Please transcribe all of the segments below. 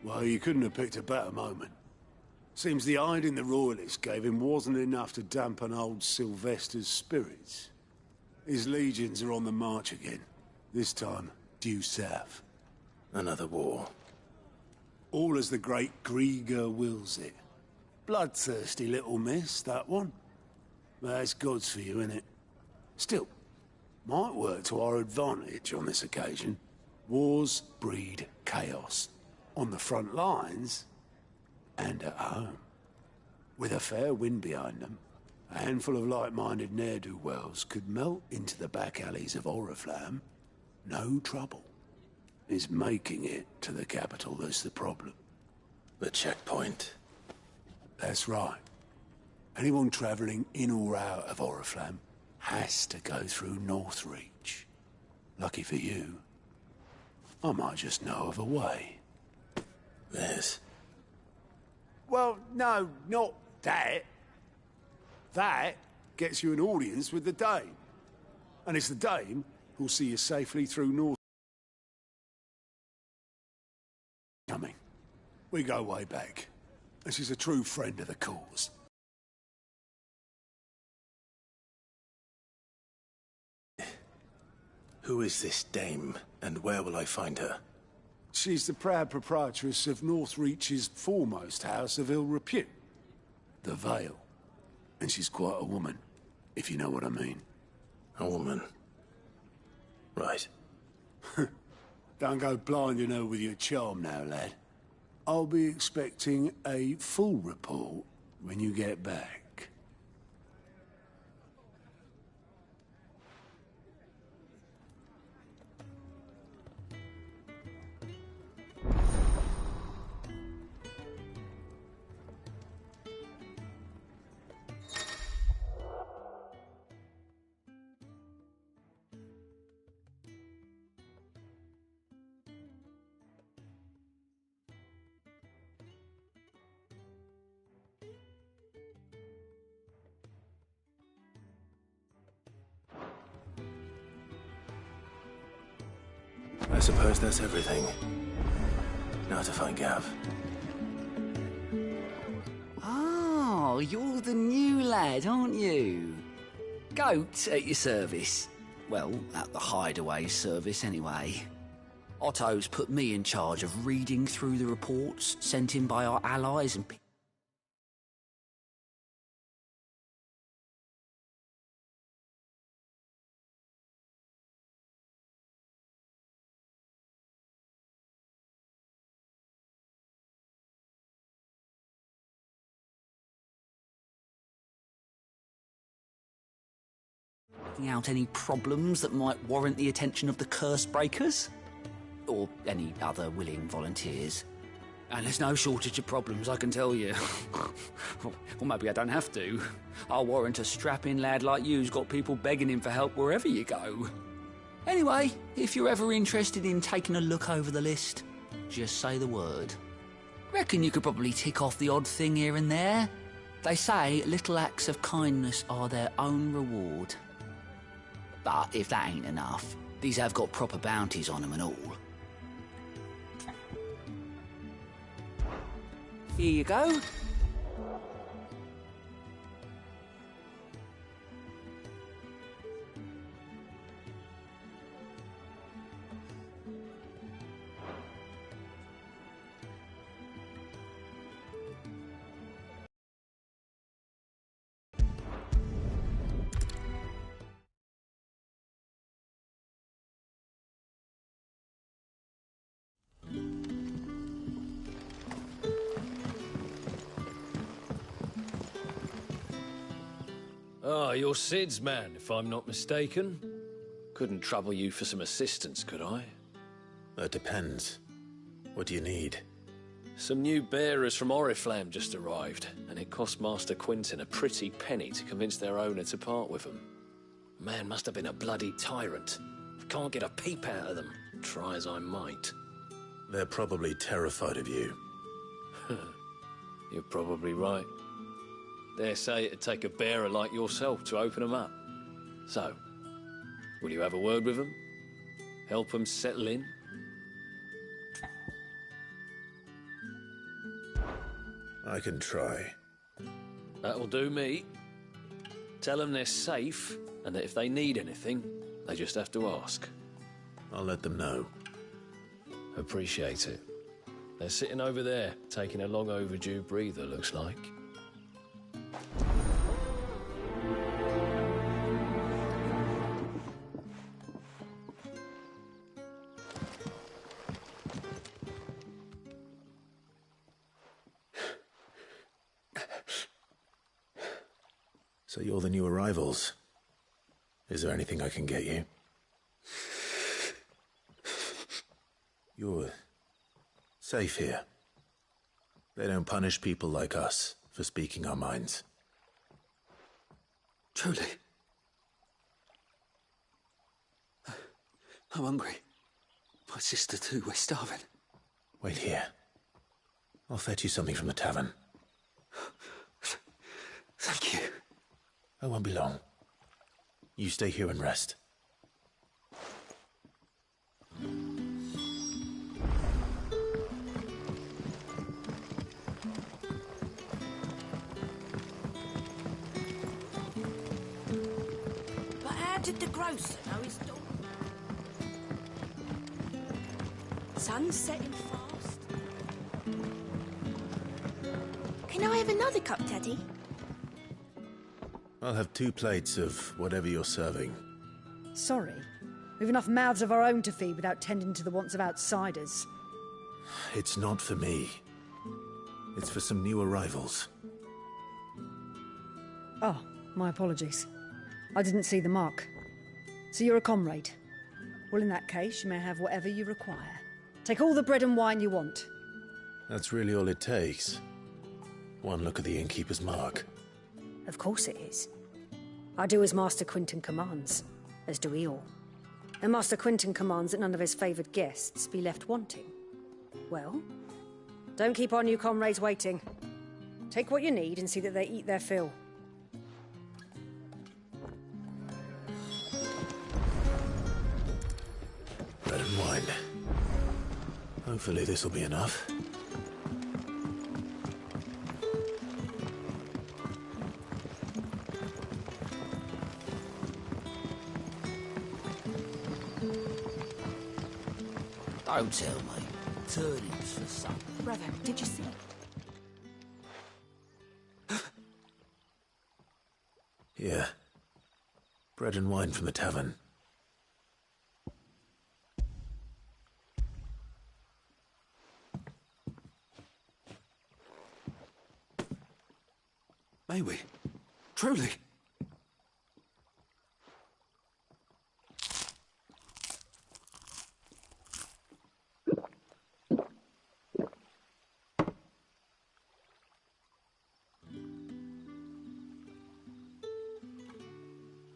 Well, you couldn't have picked a better moment. Seems the hiding the Royalists gave him wasn't enough to dampen old Sylvester's spirits. His legions are on the march again. This time, due south. Another war. All as the great Grieger wills it. Bloodthirsty little miss, that one. That's God's for you, innit? Still, might work to our advantage on this occasion. Wars breed chaos. On the front lines, and at home. With a fair wind behind them, a handful of like-minded ne'er-do-wells could melt into the back alleys of Oriflamme. No trouble. It's making it to the capital that's the problem. The checkpoint. That's right. Anyone travelling in or out of Oriflamme has to go through Northreach. Lucky for you, I might just know of a way. Yes. Well, no, not that. That gets you an audience with the Dame. And it's the Dame who'll see you safely through North. Coming. We go way back. And she's a true friend of the cause. Who is this Dame, and where will I find her? She's the proud proprietress of Northreach's foremost house of ill repute, the Vale. And she's quite a woman, if you know what I mean. A woman. Right. Don't go blinding her with your charm now, lad. I'll be expecting a full report when you get back. I suppose that's everything. Now to find Gav. Oh, you're the new lad, aren't you? Goat at your service. Well, at the hideaway service, anyway. Otto's put me in charge of reading through the reports sent in by our allies and picking out any problems that might warrant the attention of the curse breakers, or any other willing volunteers. And there's no shortage of problems, I can tell you. Well, maybe I don't have to. I'll warrant a strapping lad like you's got people begging him for help wherever you go. Anyway, if you're ever interested in taking a look over the list, just say the word. Reckon you could probably tick off the odd thing here and there. They say little acts of kindness are their own reward. But if that ain't enough, these have got proper bounties on them and all. Here you go. Ah, you're Sid's man, if I'm not mistaken. Couldn't trouble you for some assistance, could I? That depends. What do you need? Some new bearers from Oriflamme just arrived, and it cost Master Quinton a pretty penny to convince their owner to part with them. Man must have been a bloody tyrant. Can't get a peep out of them, try as I might. They're probably terrified of you. You're probably right. Dare say it'd take a bearer like yourself to open them up. So, will you have a word with them? Help them settle in? I can try. That'll do me. Tell them they're safe, and that if they need anything, they just have to ask. I'll let them know. Appreciate it. They're sitting over there, taking a long overdue breather, looks like. So you're the new arrivals. Is there anything I can get you? You're safe here. They don't punish people like us for speaking our minds. Truly. I'm hungry. My sister too, we're starving. Wait here. I'll fetch you something from the tavern. Thank you. I won't be long. You stay here and rest. But how did the grocer know his daughter? Sun's setting fast. Can I have another cup, Daddy? I'll have 2 plates of whatever you're serving. Sorry. We've enough mouths of our own to feed without tending to the wants of outsiders. It's not for me. It's for some new arrivals. Oh, my apologies. I didn't see the mark. So you're a comrade. Well, in that case, you may have whatever you require. Take all the bread and wine you want. That's really all it takes. One look at the innkeeper's mark. Of course it is. I do as Master Quinton commands, as do we all. And Master Quinton commands that none of his favoured guests be left wanting. Well, don't keep our new comrades waiting. Take what you need and see that they eat their fill. Bread and wine. Hopefully this'll be enough. Don't tell me. Turnings for supper. Brother, did you see? Here. Bread and wine from the tavern. May we? Truly?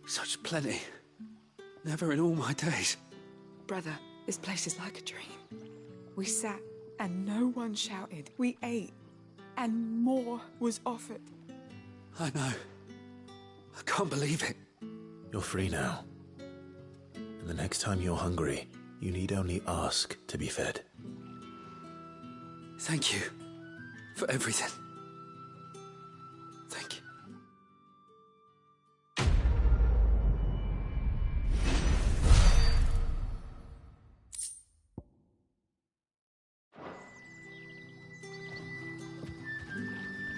Such plenty. Never in all my days. Brother, this place is like a dream. We sat and no one shouted. We ate and more was offered. I know. I can't believe it. You're free now. And the next time you're hungry, you need only ask to be fed. Thank you for everything. Thank you.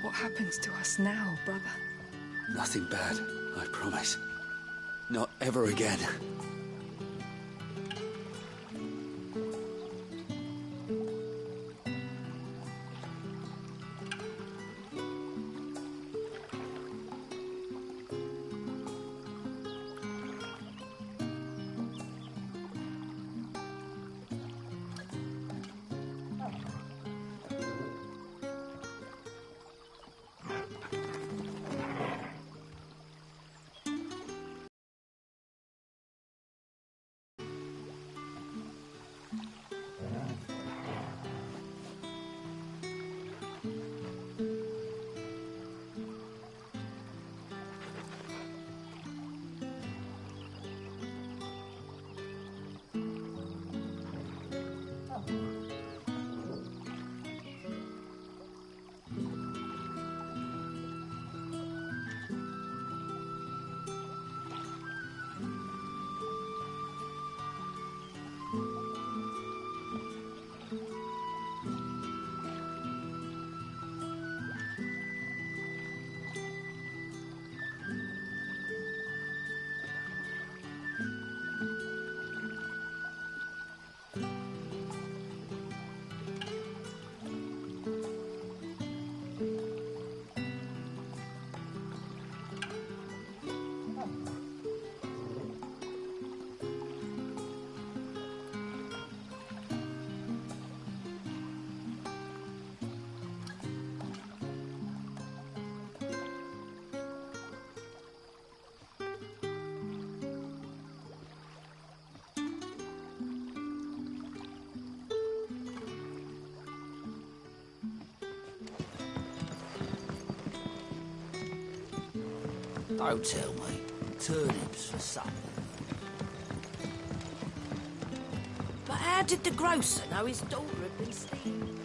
What happens to us now, brother? Nothing bad, I promise. Not ever again. Don't tell me. Turnips for supper. But how did the grocer know his daughter had been stealing?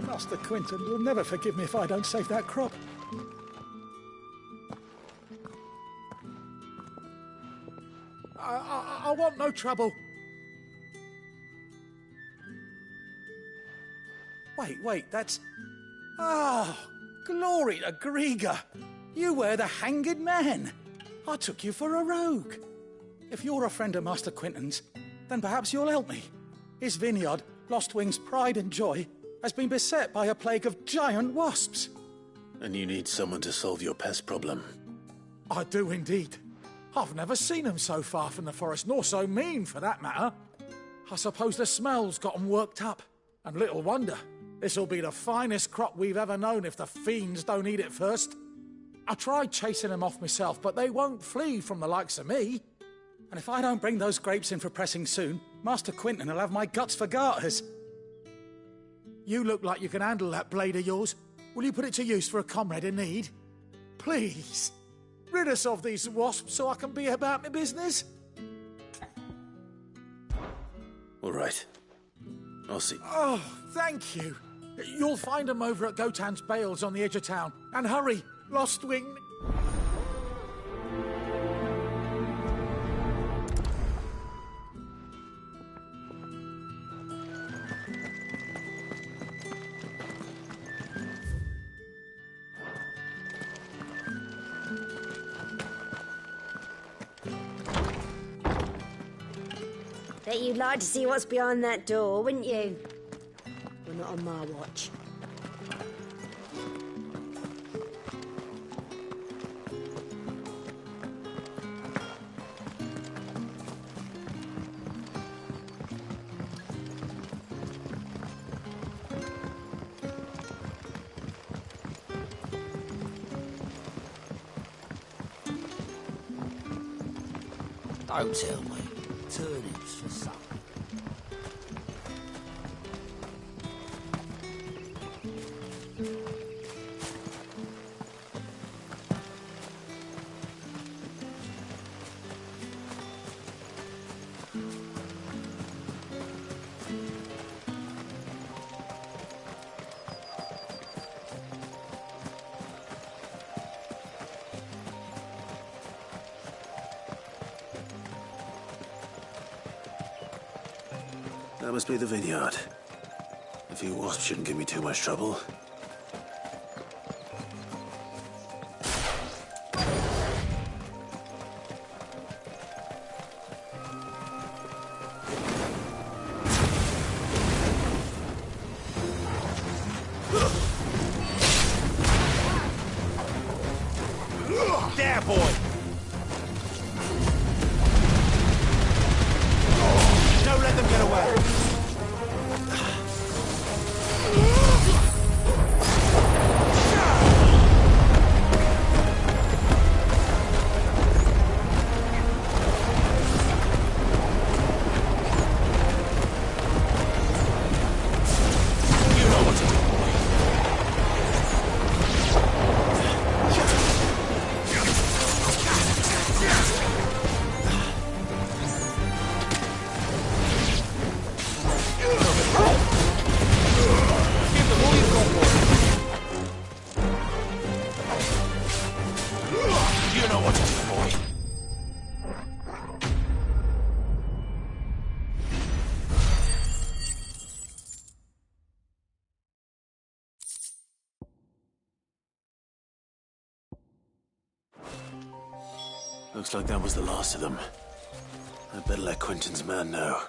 Master Quinton will never forgive me if I don't save that crop. I want no trouble. Wait, that's... Oh, glory to Grieger. You were the hanged man. I took you for a rogue. If you're a friend of Master Quinton's, then perhaps you'll help me. His vineyard, Lostwing's pride and joy, has been beset by a plague of giant wasps. And you need someone to solve your pest problem. I do indeed. I've never seen them so far from the forest, nor so mean, for that matter. I suppose the smell's got 'em worked up. And little wonder. This'll be the finest crop we've ever known if the fiends don't eat it first. I tried chasing them off myself, but they won't flee from the likes of me. And if I don't bring those grapes in for pressing soon, Master Quinton will have my guts for garters. You look like you can handle that blade of yours. Will you put it to use for a comrade in need? Please. Rid us of these wasps so I can be about my business. All right. I'll see. Oh, thank you. You'll find them over at Gotan's Bales on the edge of town. And hurry, Lostwing. Bet you'd like to see what's behind that door, wouldn't you? Well, not on my watch. Don't tell me. Turnips for supper. That must be the vineyard. A few wasps shouldn't give me too much trouble. There, boy! Don't let them get away! Looks like that was the last of them. I'd better let Quinton's man know.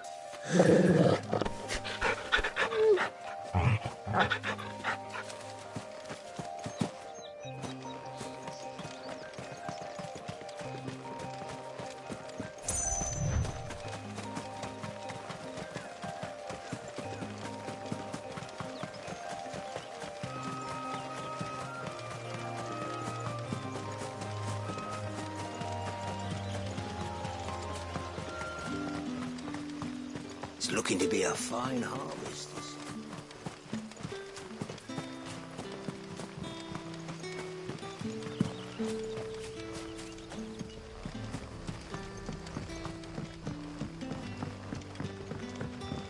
It's looking to be a fine harvest.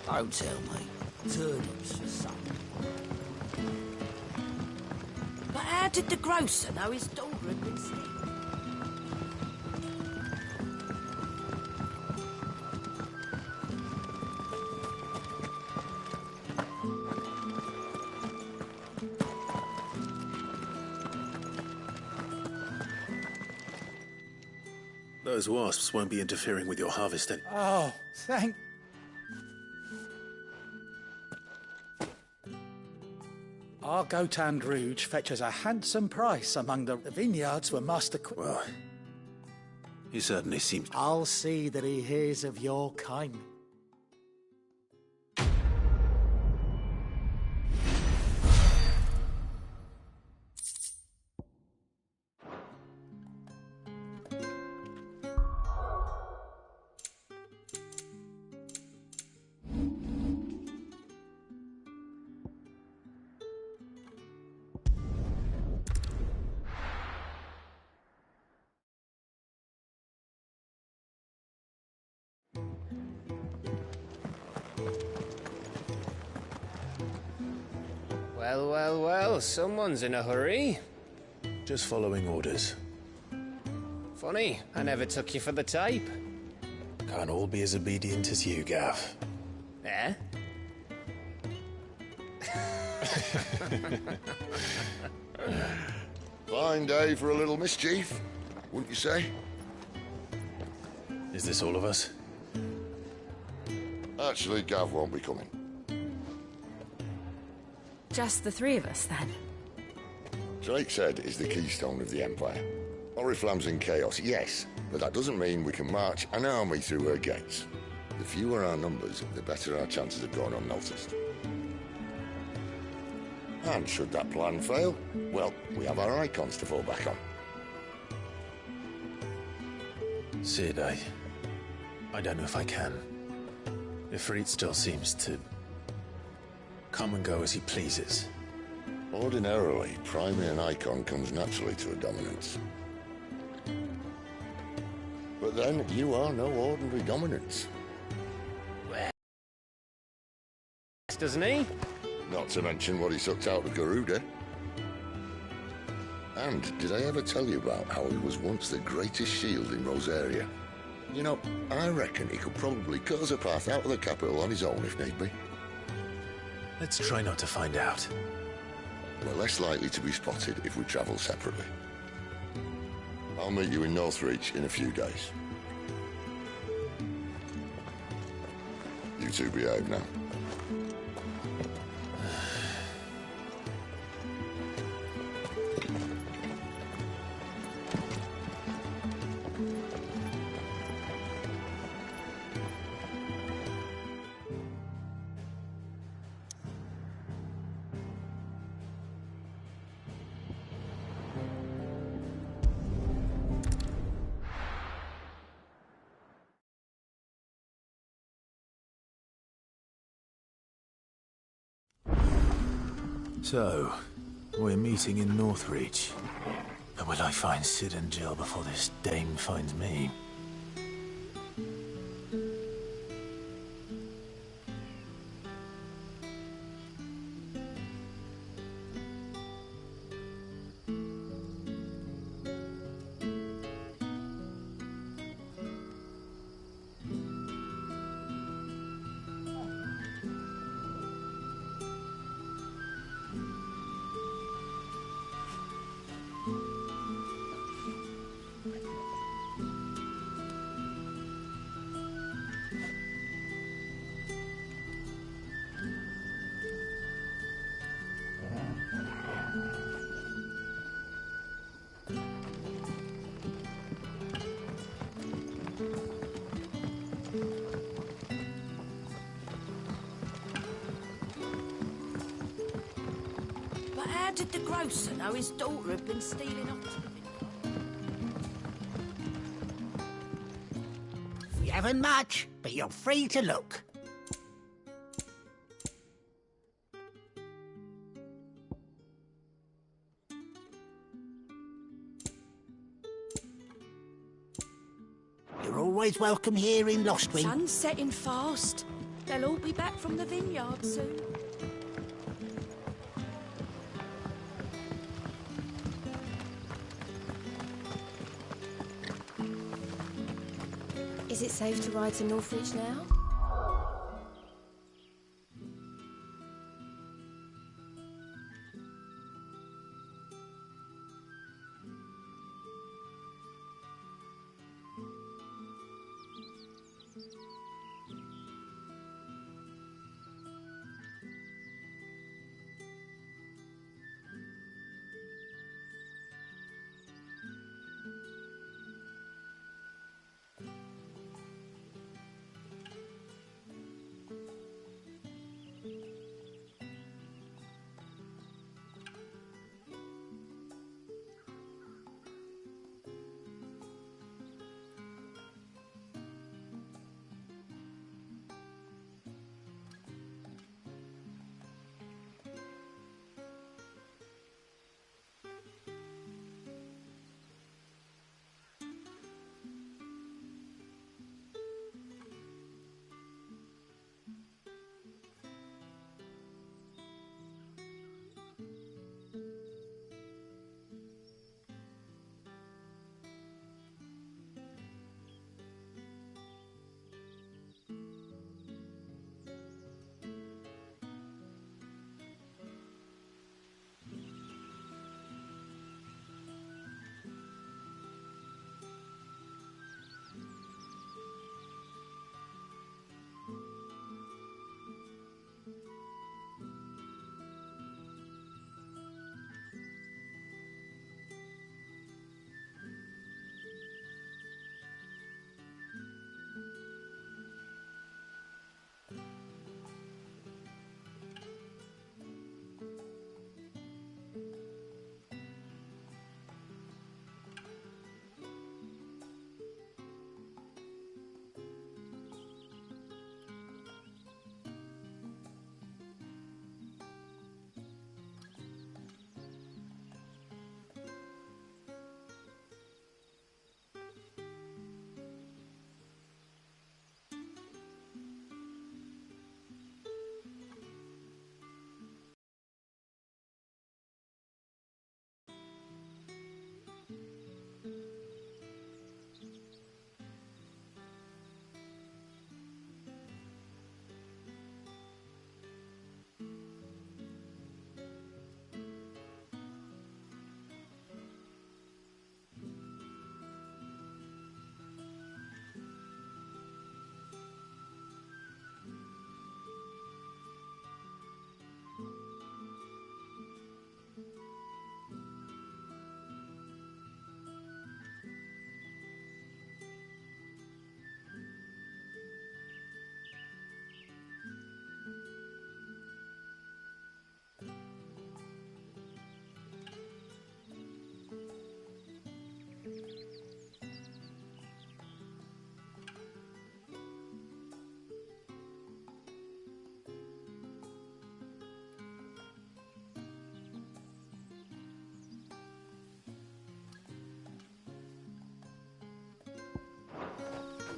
Don't tell me. Turnips for some. But how did the grocer know his daughter had been stealing? Those wasps won't be interfering with your harvesting. Oh, thank... Our Gotand Rouge fetches a handsome price among the vineyards where Master Well, he certainly seems... I'll see that he hears of your kindness. Well, well, well, someone's in a hurry. Just following orders. Funny, I never took you for the type. Can't all be as obedient as you, Gav. Eh? Fine day for a little mischief, wouldn't you say? Is this all of us? Actually, Gav won't be coming. Just the three of us, then? Drake's Head is the keystone of the Empire. Oriflamme's in chaos, yes, but that doesn't mean we can march an army through her gates. The fewer our numbers, the better our chances of going unnoticed. And should that plan fail, well, we have our icons to fall back on. Sid, I don't know if I can. Ifrit still seems to come and go as he pleases. Ordinarily, priming an icon comes naturally to a dominance. But then, you are no ordinary dominance. Well, doesn't he? Not to mention what he sucked out of Garuda. And did I ever tell you about how he was once the greatest shield in Rosaria? You know, I reckon he could probably cut us a path out of the capital on his own if need be. Let's try not to find out. We're less likely to be spotted if we travel separately. I'll meet you in Northreach in a few days. You two behave now. So, we're meeting in Northreach. But will I find Sid and Jill before this dame finds me? How did the grocer know his daughter had been stealing off to the You haven't much, but you're free to look. You're always welcome here in Lostwing. Sun's setting fast. They'll all be back from the vineyard soon. Is it safe to ride to Northreach now?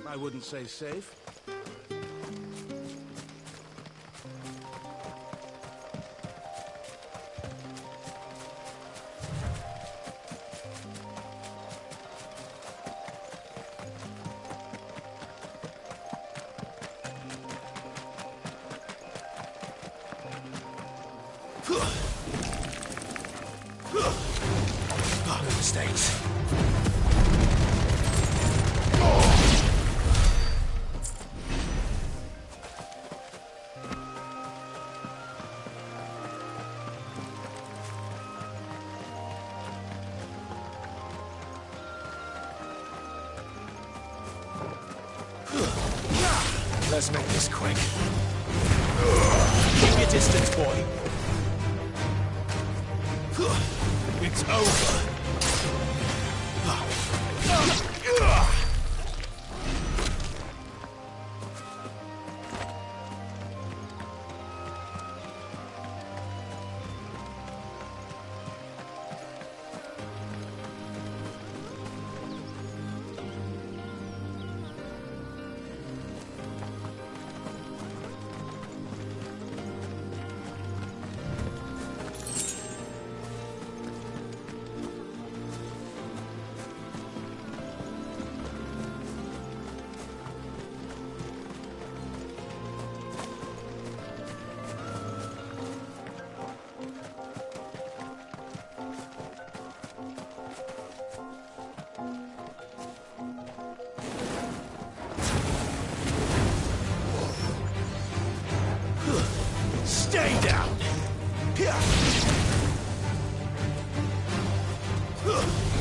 I wouldn't say safe. Pardon mistakes. Let's make this quick. Keep your distance, boy. It's over.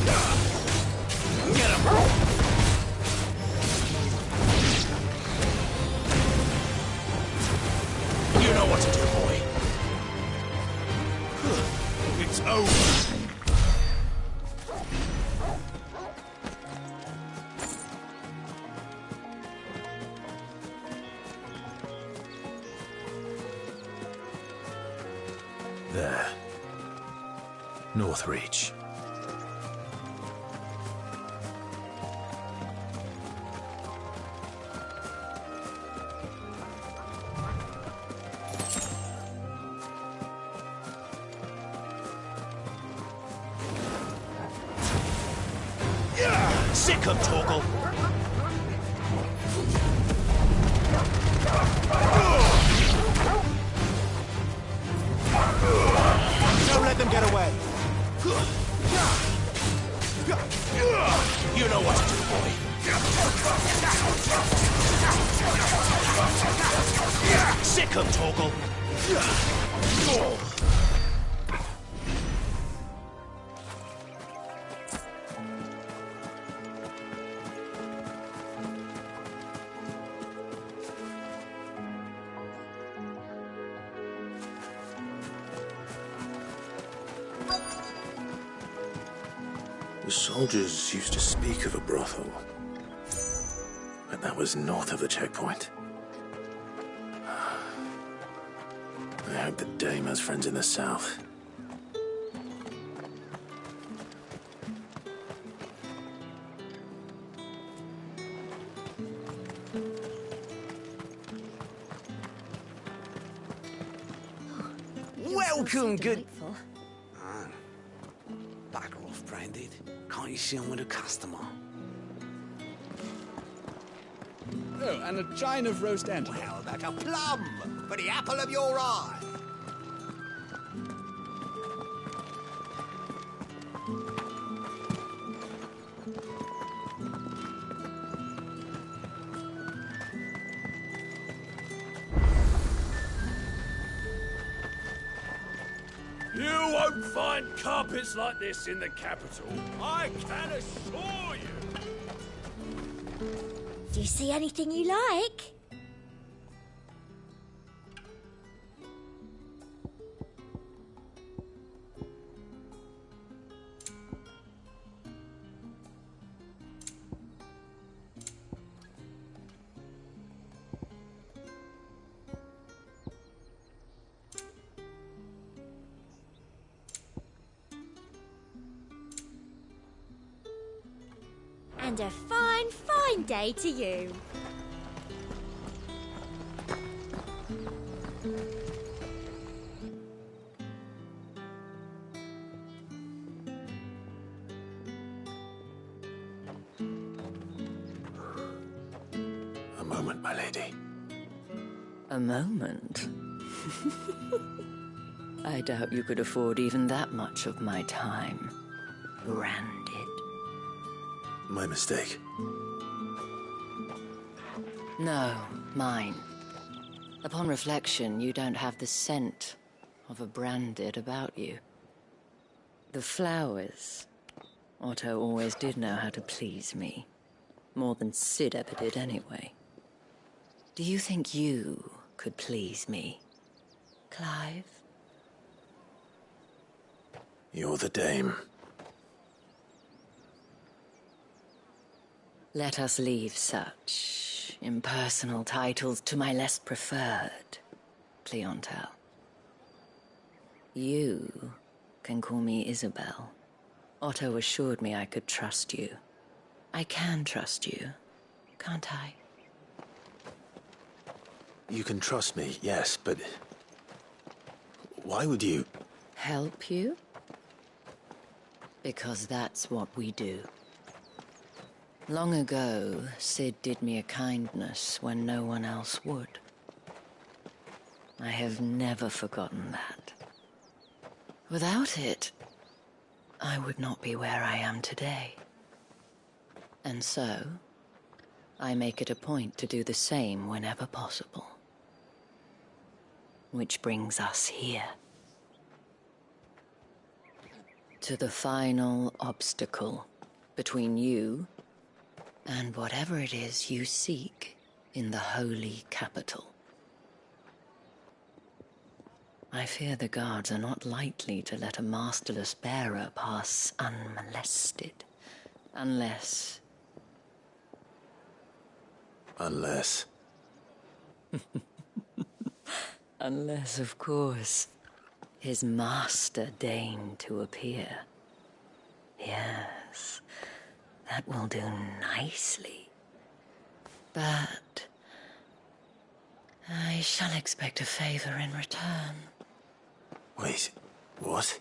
Get him! You know what to do, boy. It's over. There. North Reach. Sick him, Torgal. Don't let them get away. You know what to do, boy. Sick him, Torgal. The soldiers used to speak of a brothel, but that was north of the checkpoint. I hope the dame has friends in the south. Welcome, good... Bugger off, Branded. Can't you see I'm with a customer? Oh, and a chine of roast antelope. How about a plum for the apple of your eye? You won't find carpets like this in the capital. I can assure you. Do you see anything you like? And a fine, fine day to you. A moment, my lady. A moment? I doubt you could afford even that much of my time. Branded. My mistake. No, mine. Upon reflection, you don't have the scent of a branded about you. The flowers. Otto always did know how to please me. More than Sid ever did anyway. Do you think you could please me, Clive? You're the dame. Let us leave such impersonal titles to my less preferred clientele. You can call me Isabel. Otto assured me I could trust you. I can trust you, can't I? You can trust me, yes, but... why would you... Help you? Because that's what we do. Long ago, Sid did me a kindness when no one else would. I have never forgotten that. Without it, I would not be where I am today. And so, I make it a point to do the same whenever possible. Which brings us here. To the final obstacle between you and whatever it is you seek in the holy capital. I fear the guards are not likely to let a masterless bearer pass unmolested. Unless... Unless... Unless, of course, his master deigned to appear. Yes, that will do nicely. But... I shall expect a favor in return. Wait, what?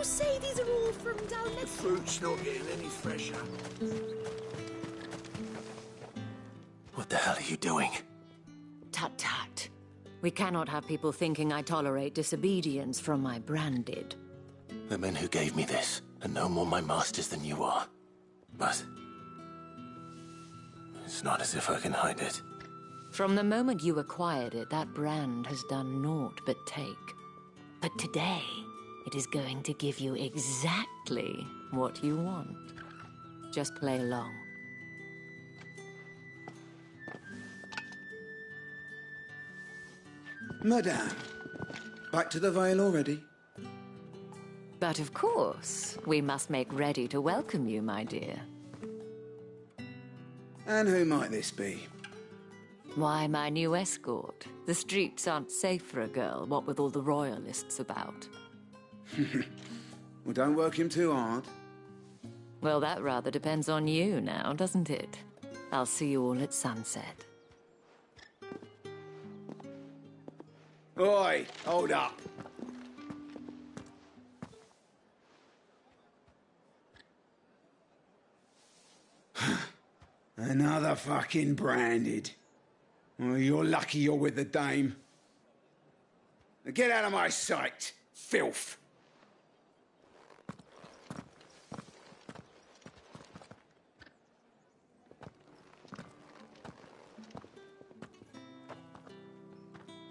You say these are all from down there? The fruit's not getting any fresher. What the hell are you doing? Tut tut. We cannot have people thinking I tolerate disobedience from my branded. The men who gave me this are no more my masters than you are. But... it's not as if I can hide it. From the moment you acquired it, that brand has done naught but take. But today, it is going to give you exactly what you want. Just play along. Madame, back to the Vale already? But of course, we must make ready to welcome you, my dear. And who might this be? Why, my new escort. The streets aren't safe for a girl, what with all the royalists about. Well, don't work him too hard. Well, that rather depends on you now, doesn't it? I'll see you all at sunset. Oi, hold up. Another fucking branded. Well, you're lucky you're with the dame. Now get out of my sight, filth.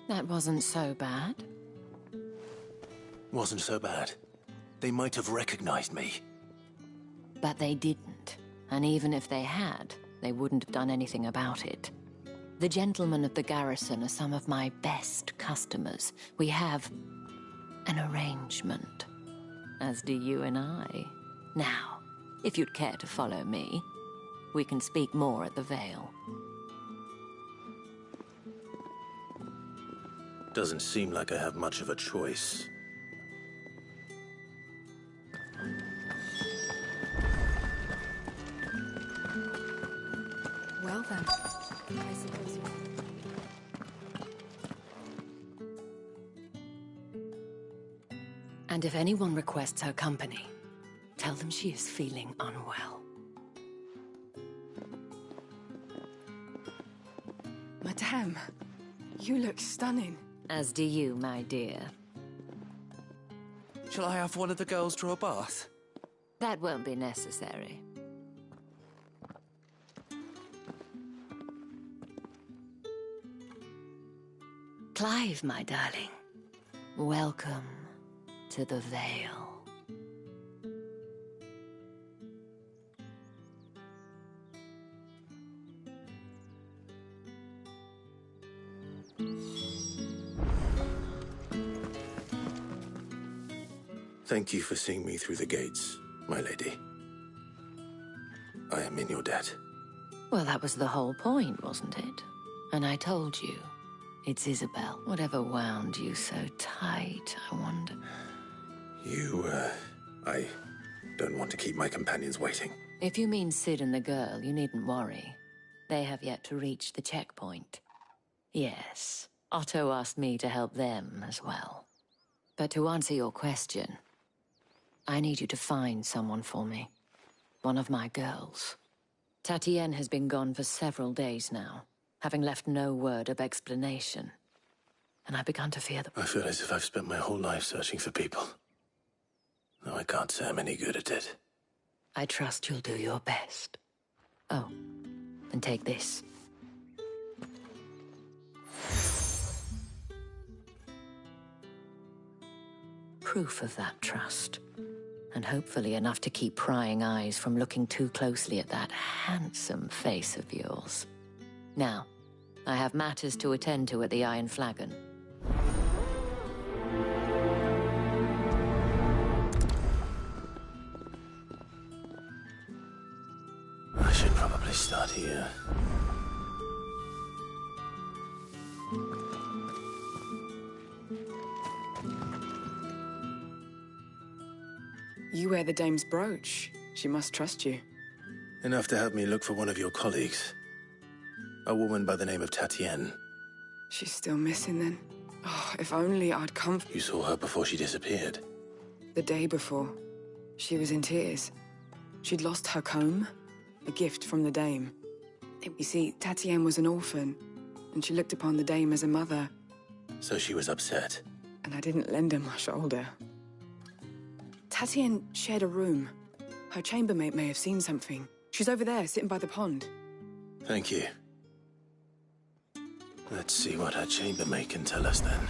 That wasn't so bad. Wasn't so bad. They might have recognized me. But they didn't. And even if they had, they wouldn't have done anything about it. The gentlemen of the garrison are some of my best customers. We have an arrangement, as do you and I. Now, if you'd care to follow me, we can speak more at the Vale. Doesn't seem like I have much of a choice. Well then, I suppose you... And if anyone requests her company, tell them she is feeling unwell. Madame, you look stunning. As do you, my dear. Shall I have one of the girls draw a bath? That won't be necessary. Clive, my darling. Welcome to the Vale. Thank you for seeing me through the gates, my lady. I am in your debt. Well, that was the whole point, wasn't it? And I told you, it's Isabel. Whatever wound you so tight, I wonder. I don't want to keep my companions waiting. If you mean Sid and the girl, you needn't worry. They have yet to reach the checkpoint. Yes, Otto asked me to help them as well. But to answer your question, I need you to find someone for me. One of my girls. Tatienne has been gone for several days now, having left no word of explanation. And I've begun to fear that... I feel as if I've spent my whole life searching for people. Though I can't say I'm any good at it. I trust you'll do your best. Oh, and take this. Proof of that trust. And hopefully enough to keep prying eyes from looking too closely at that handsome face of yours. Now, I have matters to attend to at the Iron Flagon. I should probably start here. You wear the dame's brooch. She must trust you. Enough to have me look for one of your colleagues. A woman by the name of Tatienne. She's still missing then. Oh, if only I'd come... You saw her before she disappeared. The day before. She was in tears. She'd lost her comb, a gift from the dame. You see, Tatienne was an orphan, and she looked upon the dame as a mother. So she was upset. And I didn't lend her my shoulder. Tatienne shared a room. Her chambermaid may have seen something. She's over there, sitting by the pond. Thank you. Let's see what her chambermaid can tell us then.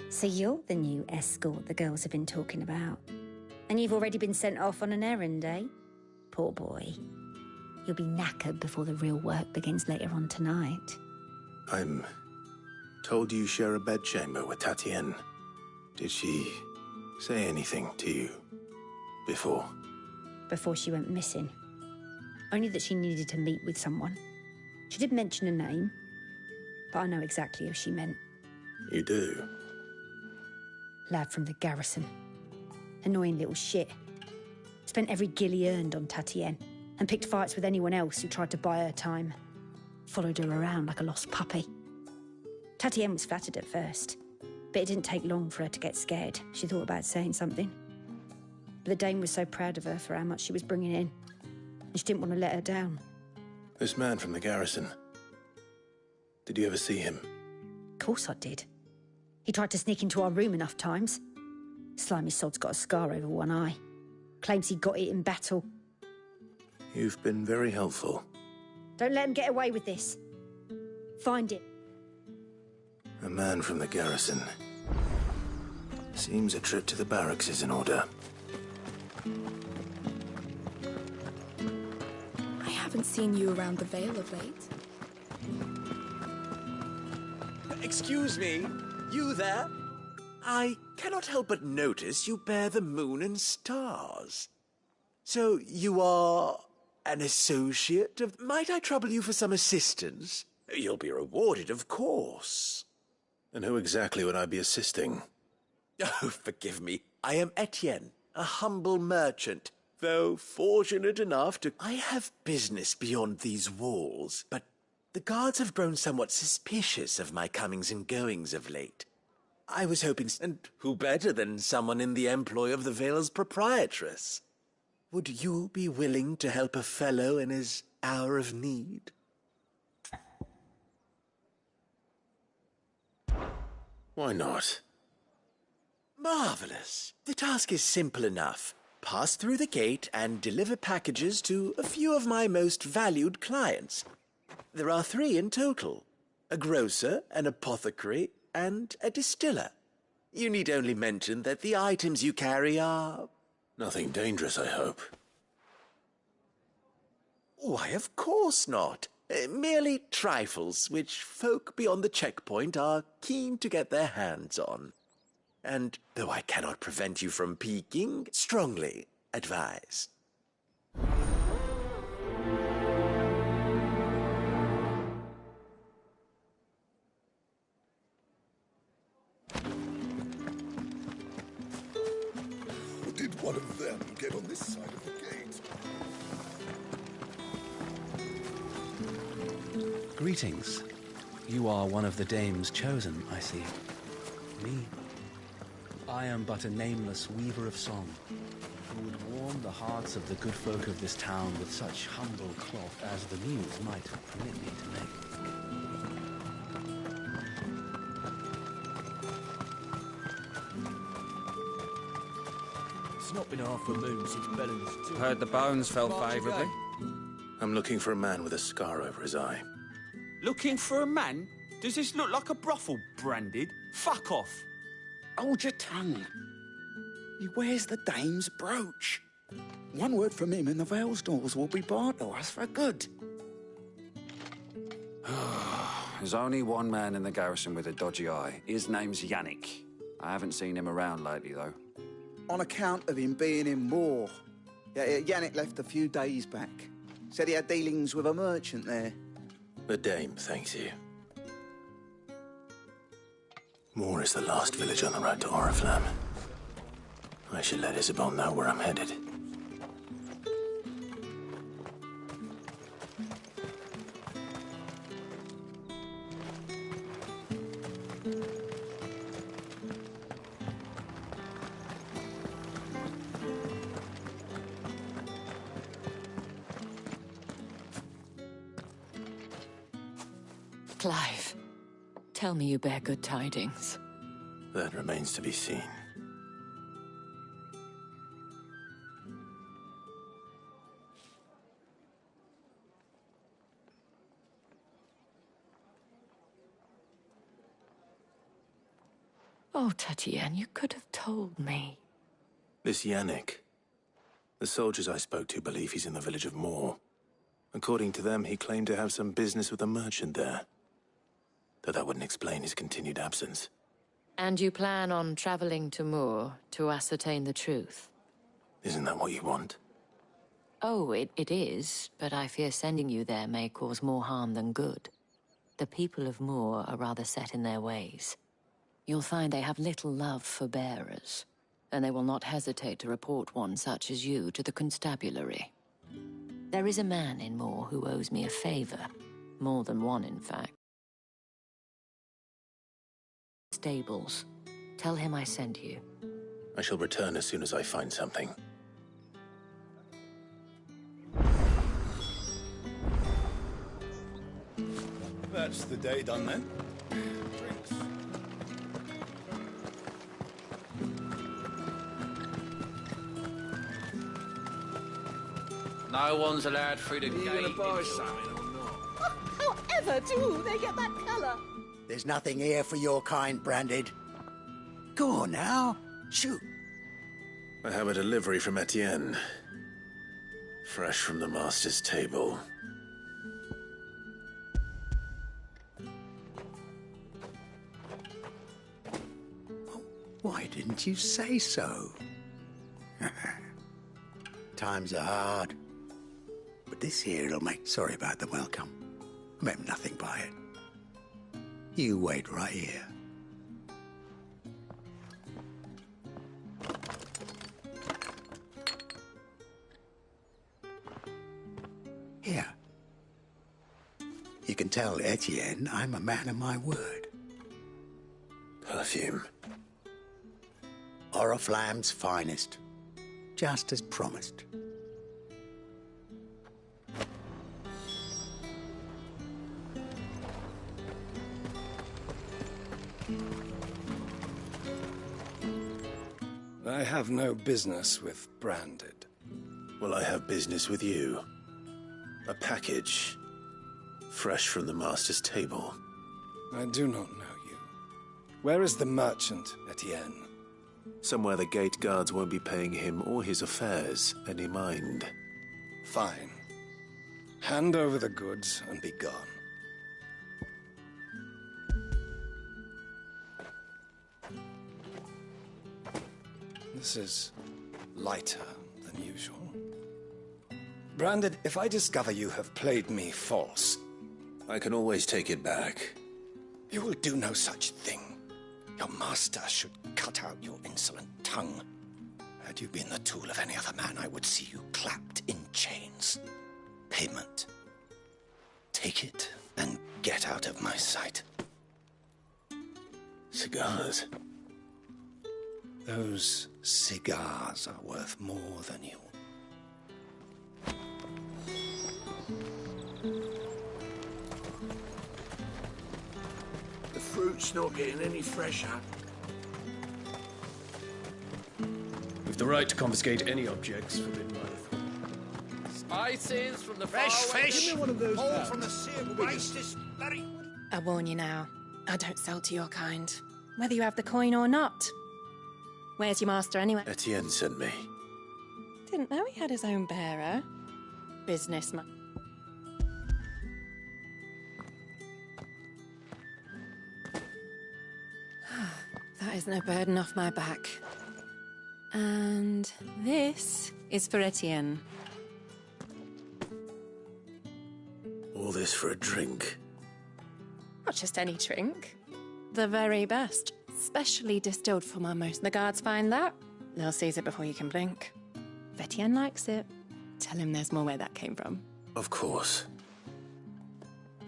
So you're the new escort the girls have been talking about. And you've already been sent off on an errand, eh? Poor boy. You'll be knackered before the real work begins later on tonight. I'm told you share a bedchamber with Tatienne. Did she say anything to you before? Before she went missing. Only that she needed to meet with someone. She did mention a name, but I know exactly who she meant. You do? Lad from the garrison. Annoying little shit. Spent every guil he earned on Tatienne and picked fights with anyone else who tried to buy her time. Followed her around like a lost puppy. Tatienne was flattered at first, but it didn't take long for her to get scared. She thought about saying something. But the Dame was so proud of her for how much she was bringing in, and she didn't want to let her down. This man from the garrison. Did you ever see him? Of course I did. He tried to sneak into our room enough times. Slimy sod's got a scar over one eye. Claims he got it in battle. You've been very helpful. Don't let him get away with this. Find it. A man from the garrison. Seems a trip to the barracks is in order. I haven't seen you around the Vale of late. Excuse me, you there? I cannot help but notice you bear the moon and stars. So you are an associate of... Might I trouble you for some assistance? You'll be rewarded, of course. And who exactly would I be assisting? Oh, forgive me. I am Etienne, a humble merchant, though fortunate enough to... I have business beyond these walls, but the guards have grown somewhat suspicious of my comings and goings of late. I was hoping... And who better than someone in the employ of the Vale's proprietress? Would you be willing to help a fellow in his hour of need? Why not? Marvelous. The task is simple enough. Pass through the gate and deliver packages to a few of my most valued clients. There are 3 in total. A grocer, an apothecary, and a distiller. You need only mention that the items you carry are... Nothing dangerous, I hope. Why, of course not. Merely trifles, which folk beyond the checkpoint are keen to get their hands on. And, though I cannot prevent you from peeking, strongly advise. Did one of them get on this side of the gate? Greetings. You are one of the dames chosen, I see. Me? I am but a nameless weaver of song, who would warm the hearts of the good folk of this town with such humble cloth as the muse might permit me to make. It's not been half a moon since Bellen's... Heard the bones fell favourably. I'm looking for a man with a scar over his eye. Looking for a man? Does this look like a brothel, Branded? Fuck off! Hold your tongue. He wears the dame's brooch. One word from him and the Vale's doors will be barred to us for good. There's only one man in the garrison with a dodgy eye. His name's Yannick. I haven't seen him around lately, though. On account of him being in war. Yannick left a few days back. Said he had dealings with a merchant there. The dame thanks you. Moor is the last village on the road to Oriflamme. I should let Isabel know where I'm headed. Clive, Tell me you bear good tidings. That remains to be seen. Oh, Tatienne, you could have told me. This Yannick. The soldiers I spoke to believe he's in the village of Moor. According to them, he claimed to have some business with a merchant there. Though that wouldn't explain his continued absence. And you plan on traveling to Moor to ascertain the truth? Isn't that what you want? Oh, it is, but I fear sending you there may cause more harm than good. The people of Moor are rather set in their ways. You'll find they have little love for bearers, and they will not hesitate to report one such as you to the constabulary. There is a man in Moor who owes me a favor. More than one, in fact. Stables. Tell him I sent you. I shall return as soon as I find something. That's the day done then. Drinks. No one's allowed through the gate. You gonna buy something or not? However do they get that colour? There's nothing here for your kind, Branded. Go on now. Shoot. I have a delivery from Etienne. Fresh from the master's table. Why didn't you say so? Times are hard. But this here'll make... Sorry about the welcome. I meant nothing by it. You wait right here. Here. You can tell Etienne I'm a man of my word. Perfume. Oriflamme's finest. Just as promised. I have no business with Branded. Well, I have business with you. A package. Fresh from the master's table. I do not know you. Where is the merchant, Etienne? Somewhere the gate guards won't be paying him or his affairs any mind. Fine. Hand over the goods and be gone. This is lighter than usual. Branded, if I discover you have played me false... I can always take it back. You will do no such thing. Your master should cut out your insolent tongue. Had you been the tool of any other man, I would see you clapped in chains. Payment. Take it and get out of my sight. Cigars. Those cigars are worth more than you. The fruit's not getting any fresher. We've the right to confiscate any objects forbidden by the throne. Spices from the Fresh far away. fish! Give me one of those All now. from the sea of grace, this bloody... I warn you now, I don't sell to your kind. Whether you have the coin or not. Where's your master anyway? Etienne sent me. Didn't know he had his own bearer. Businessman. That is no burden off my back. And this is for Etienne. All this for a drink. Not just any drink. The very best. Specially distilled from our most. The guards find that, they'll seize it before you can blink. If Etienne likes it, tell him there's more where that came from. Of course.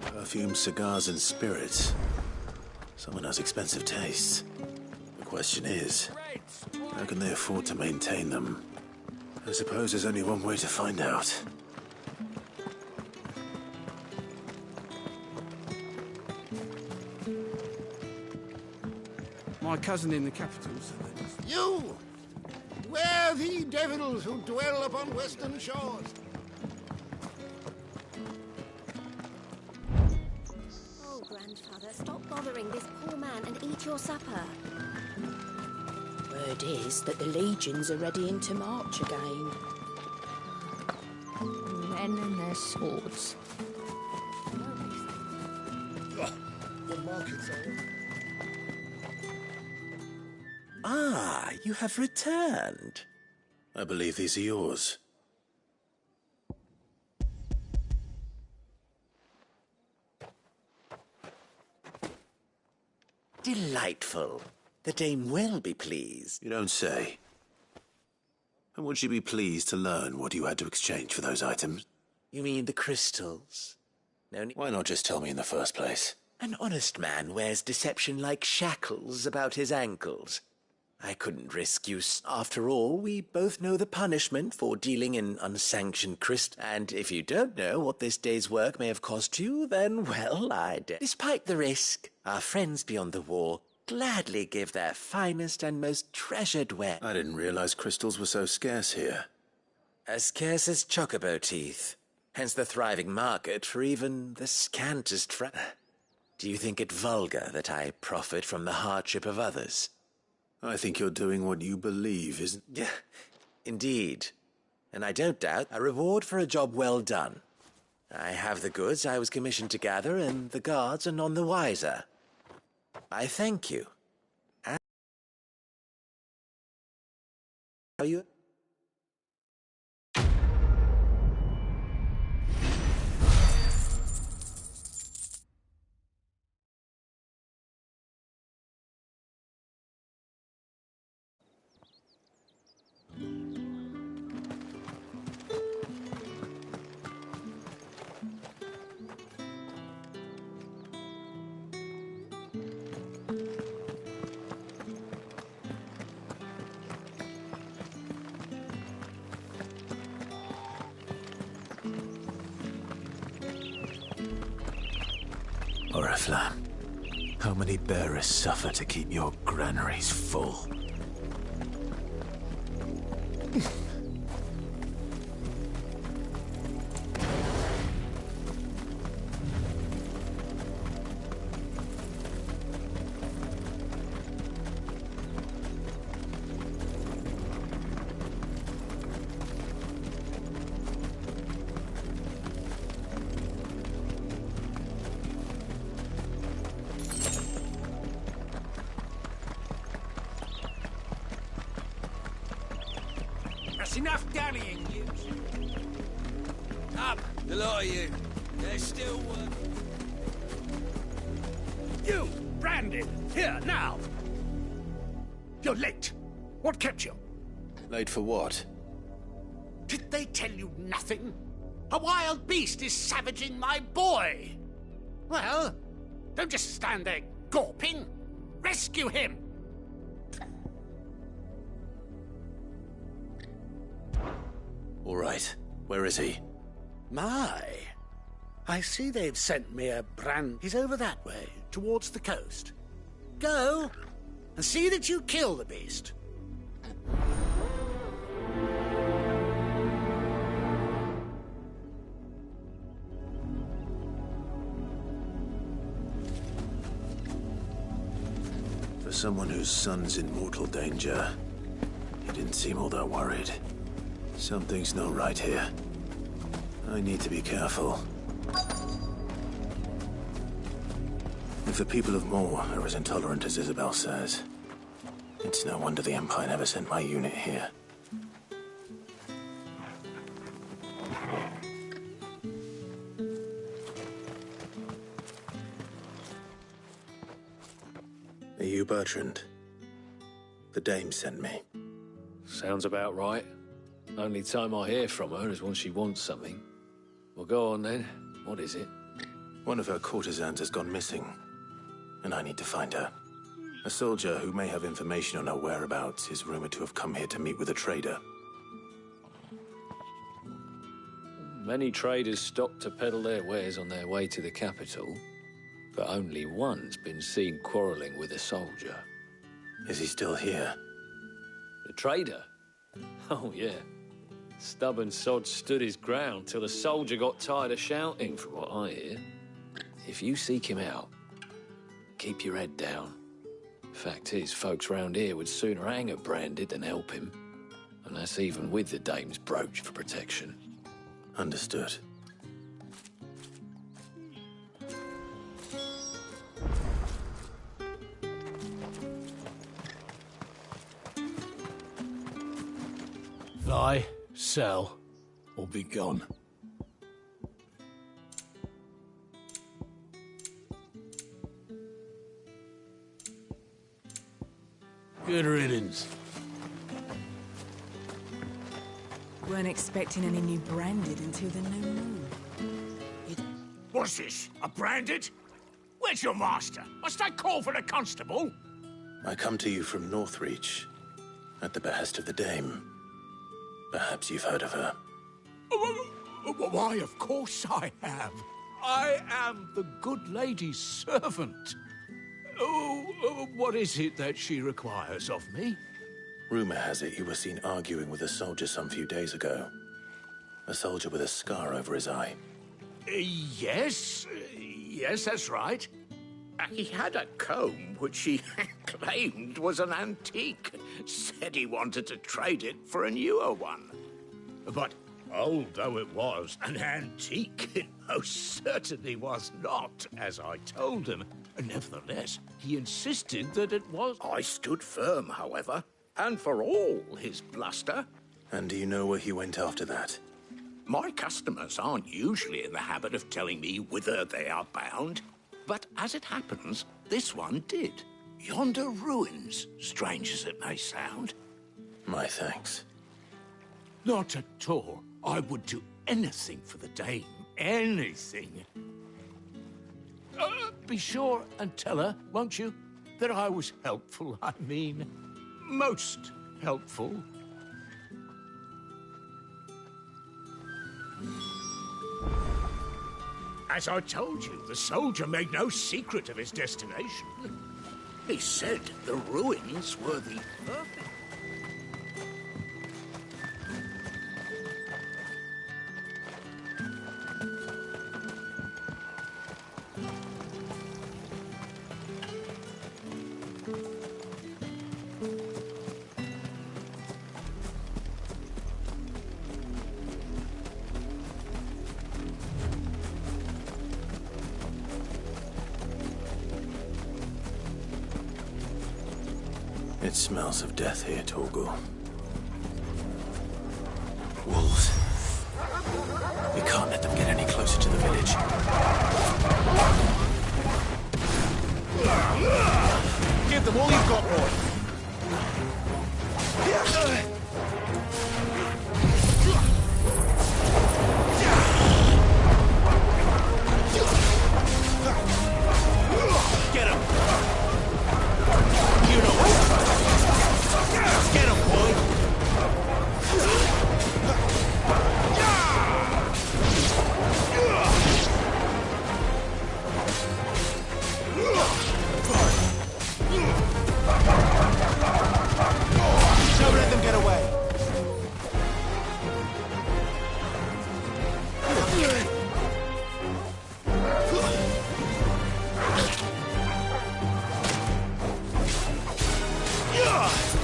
Perfume, cigars, and spirits. Someone has expensive tastes. The question is, how can they afford to maintain them? I suppose there's only one way to find out. my cousin in the capital, so they just... You! Where the devils who dwell upon western shores? Oh, grandfather, stop bothering this poor man and eat your supper. Word is that the legions are readying to march again. Men and their swords. The markets are... Ah, you have returned. I believe these are yours. Delightful. The dame will be pleased. You don't say. And would she be pleased to learn what you had to exchange for those items? You mean the crystals? No need. Why not just tell me in the first place? An honest man wears deception like shackles about his ankles. I couldn't risk you. After all, we both know the punishment for dealing in unsanctioned crystal. And if you don't know what this day's work may have cost you, then, well, Despite the risk, our friends beyond the wall gladly give their finest and most treasured ware. I didn't realize crystals were so scarce here. As scarce as chocobo teeth. Hence the thriving market for even the scantest Do you think it vulgar that I profit from the hardship of others? I think you're doing what you believe, isn't... Yeah, indeed. And I don't doubt a reward for a job well done. I have the goods I was commissioned to gather, and the guards are none the wiser. I thank you. And are you... Oriflamme, how many bearers suffer to keep your granaries full? That's enough dallying, you. Up, the lot of you. There's still work. You, Brandon, here, now! You're late. What kept you? Late for what? Did they tell you nothing? A wild beast is savaging my boy! Well, don't just stand there gawping. Rescue him! All right. Where is he? My. I see they've sent me a brand. He's over that way, towards the coast. Go, and see that you kill the beast. For someone whose son's in mortal danger, he didn't seem all that worried. Something's not right here. I need to be careful. If the people of Moor are as intolerant as Isabel says, it's no wonder the Empire never sent my unit here. Are you Bertrand? The dame sent me. Sounds about right. Only time I hear from her is when she wants something. Well, go on then. What is it? One of her courtesans has gone missing, and I need to find her. A soldier who may have information on her whereabouts is rumored to have come here to meet with a trader. Many traders stop to peddle their wares on their way to the capital, but only one's been seen quarrelling with a soldier. Is he still here? The trader? Oh, yeah. Stubborn sod stood his ground till the soldier got tired of shouting, from what I hear. If you seek him out, keep your head down. Fact is, folks round here would sooner hang a branded than help him. And that's even with the dame's brooch for protection. Understood. Buy, sell, or be gone. Good riddance. Weren't expecting any new branded until the new moon. What's this? A branded? Where's your master? Must I call for the constable? I come to you from Northreach, at the behest of the dame. Perhaps you've heard of her. Why, of course I have. I am the good lady's servant. What is it that she requires of me? Rumor has it you were seen arguing with a soldier some few days ago. A soldier with a scar over his eye. Yes, that's right. He had a comb which he claimed was an antique. Said he wanted to trade it for a newer one. But old though it was, an antique it most certainly was not, as I told him. Nevertheless, he insisted that it was. I stood firm, however, and for all his bluster. And do you know where he went after that? My customers aren't usually in the habit of telling me whither they are bound. But as it happens, this one did. Yonder ruins, strange as it may sound. My thanks. Not at all. I would do anything for the dame. Anything. Be sure and tell her, won't you, that I was helpful, I mean, most helpful. As I told you, the soldier made no secret of his destination. He said the ruins were the perfect... It smells of death here, Torgal. Wolves. We can't let them get any closer to the village. Give them all you've got, boy. Get him! You know what? Get him, boy! Don't let them get away!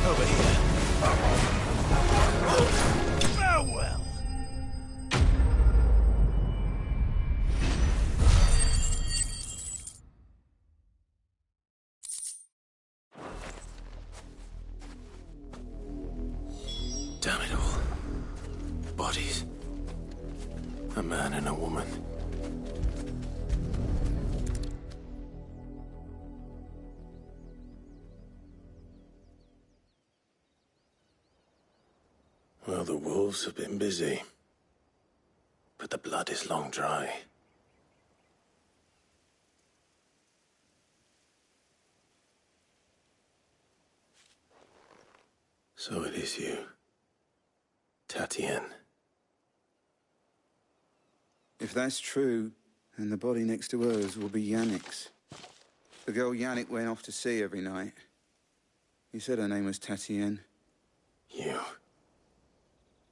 Over here. Farewell. Damn it all. Bodies. A man and a woman. Well, the wolves have been busy. But the blood is long dry. So it is you, Tatienne. If that's true, then the body next to hers will be Yannick's. The girl Yannick went off to sea every night. You said her name was Tatienne. You...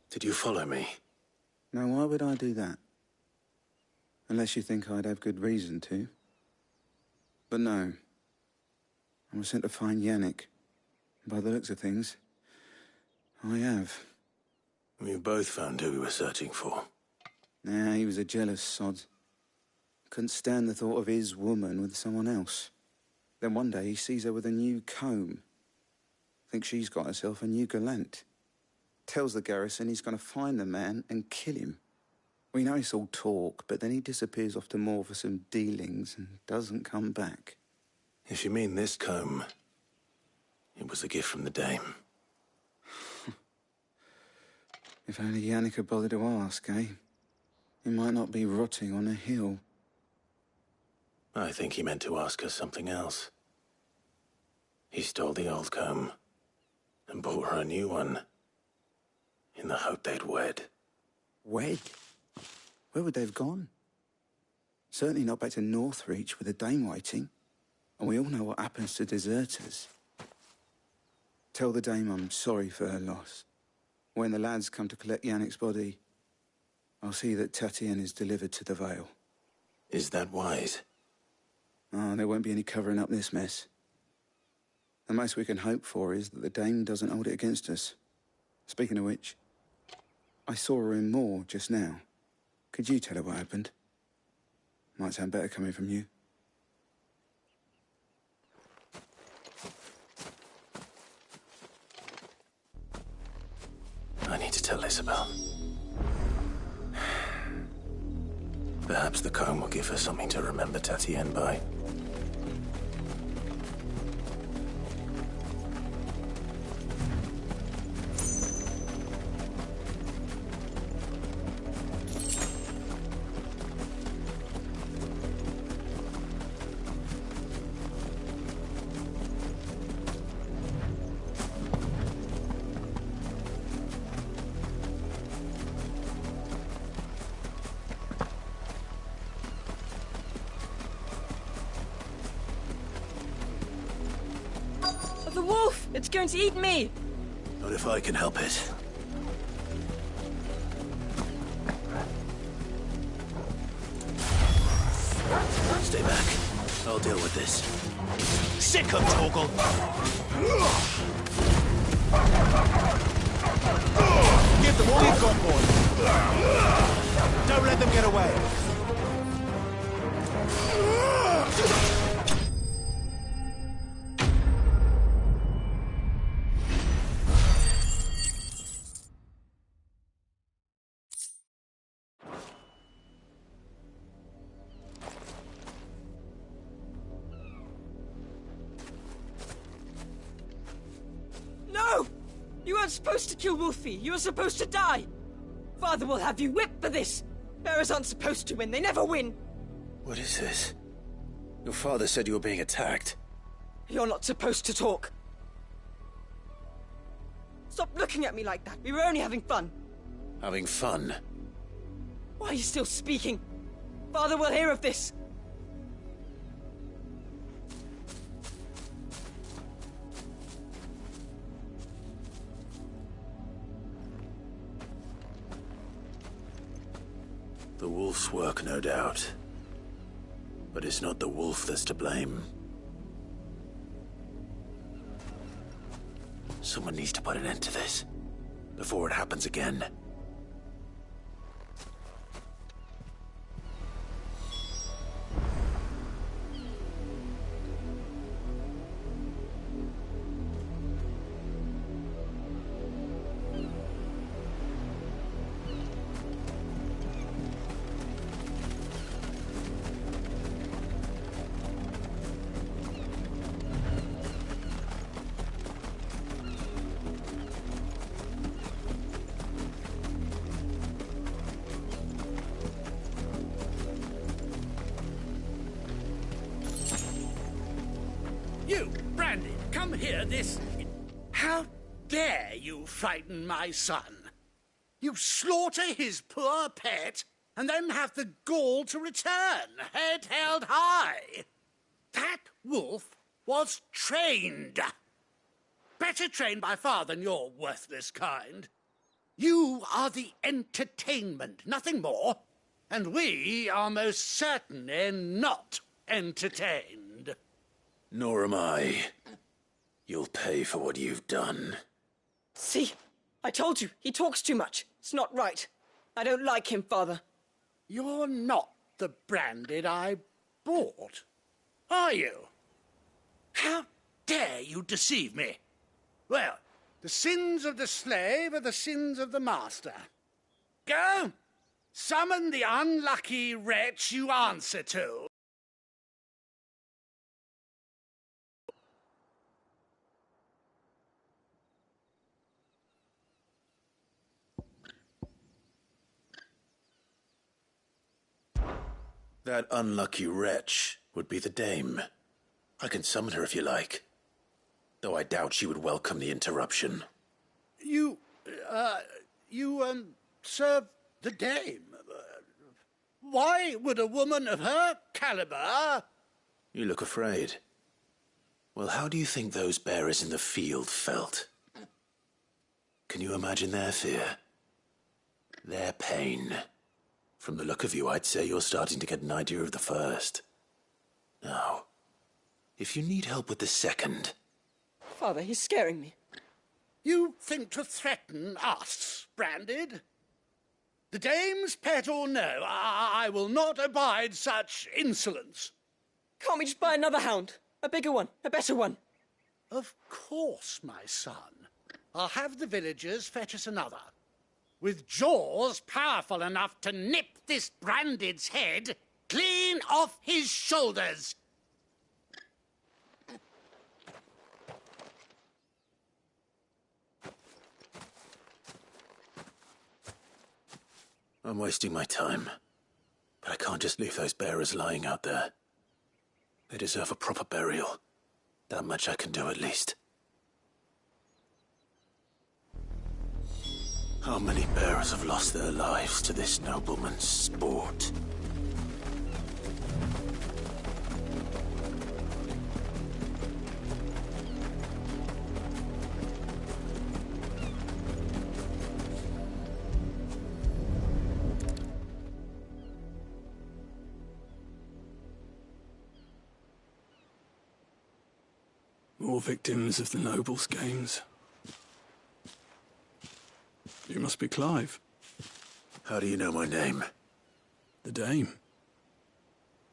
Did you follow me? Now, why would I do that? Unless you think I'd have good reason to. But no. I was sent to find Yannick. By the looks of things, I have. We both found who we were searching for. Nah, he was a jealous sod. Couldn't stand the thought of his woman with someone else. Then one day he sees her with a new comb. Thinks she's got herself a new gallant. Tells the garrison he's going to find the man and kill him. We know it's all talk, but then he disappears off to Moor for some dealings and doesn't come back. If you mean this comb, it was a gift from the dame. If only Yannick had bothered to ask, eh? He might not be rotting on a hill. I think he meant to ask us something else. He stole the old comb and bought her a new one in the hope they'd wed. Wed? Where would they have gone? Certainly not back to Northreach with a dame waiting. And we all know what happens to deserters. Tell the dame I'm sorry for her loss. When the lads come to collect Yannick's body, I'll see that Tatienne is delivered to the Vale. Is that wise? Oh, there won't be any covering up this mess. The most we can hope for is that the dame doesn't hold it against us. Speaking of which, I saw her in Moor just now. Could you tell her what happened? Might sound better coming from you. I need to tell Isabel. Perhaps the comb will give her something to remember Tatienne by. The wolf! It's going to eat me! Not if I can help it. Stay back. I'll deal with this. Sick of Torgal! Give them all you've got, boy! Don't let them get away! No! You weren't supposed to kill Wolfie. You were supposed to die. Father will have you whipped for this. Bearers aren't supposed to win. They never win. What is this? Your father said you were being attacked. You're not supposed to talk. Stop looking at me like that. We were only having fun. Having fun? Why are you still speaking? Father will hear of this. The wolf's work, no doubt. But it's not the wolf that's to blame. Someone needs to put an end to this, before it happens again. You, Brandy, come here this... How dare you frighten my son? You slaughter his poor pet, and then have the gall to return, head held high. That wolf was trained. better trained by far than your worthless kind. You are the entertainment, nothing more. And we are most certainly not entertained. Nor am I. You'll pay for what you've done. See? I told you, he talks too much. It's not right. I don't like him, Father. You're not the Branded I bought, are you? How dare you deceive me? Well, the sins of the slave are the sins of the master. Go! Summon the unlucky wretch you answer to. That unlucky wretch would be the dame. I can summon her if you like. Though I doubt she would welcome the interruption. You serve the dame. Why would a woman of her caliber... You look afraid. Well, how do you think those bearers in the field felt? Can you imagine their fear? Their pain? From the look of you, I'd say you're starting to get an idea of the first. Now, if you need help with the second... Father, he's scaring me. You think to threaten us, Branded? The dame's pet or no, I will not abide such insolence. Can't we just buy another hound? A bigger one, a better one. Of course, my son. I'll have the villagers fetch us another. With jaws powerful enough to nip this Branded's head clean off his shoulders. I'm wasting my time. But I can't just leave those bearers lying out there. They deserve a proper burial. That much I can do at least. How many bearers have lost their lives to this nobleman's sport? More victims of the nobles' games. You must be Clive. How do you know my name? The Dame.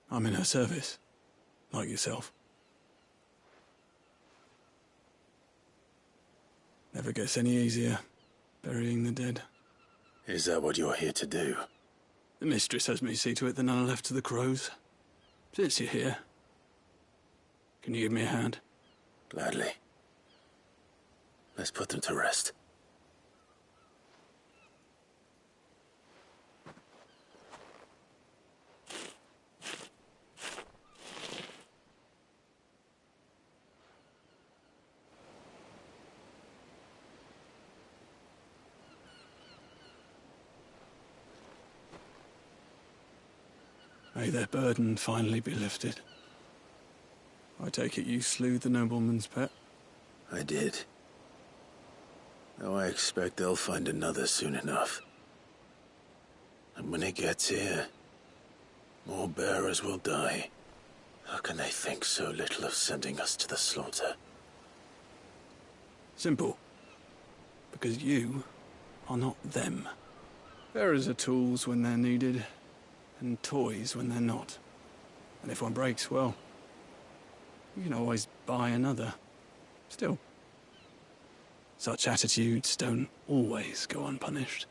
I'm in her service, like yourself. Never gets any easier, burying the dead. Is that what you're here to do? The mistress has me see to it that none are left to the crows. Since you're here, can you give me a hand? Gladly. Let's put them to rest. May their burden finally be lifted. I take it you slew the nobleman's pet? I did. Though I expect they'll find another soon enough. And when it gets here, more bearers will die. How can they think so little of sending us to the slaughter? Simple. Because you are not them. Bearers are tools when they're needed, and toys when they're not. And if one breaks, well, you can always buy another. Still, such attitudes don't always go unpunished.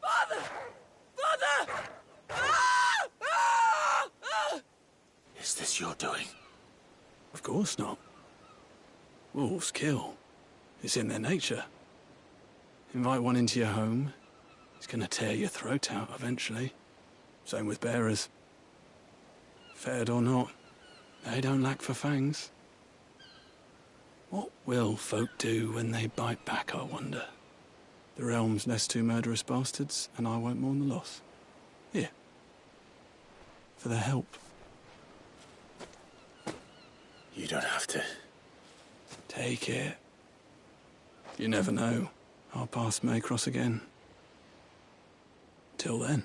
Father! Father! Is this your doing? Of course not. Wolves kill. It's in their nature. Invite one into your home, he's gonna tear your throat out eventually. Same with bearers. Fed or not, they don't lack for fangs. What will folk do when they bite back, I wonder? The realm's nest two murderous bastards, and I won't mourn the loss. Here. for the help. You don't have to. Take it. You never know. Our paths may cross again. Till then.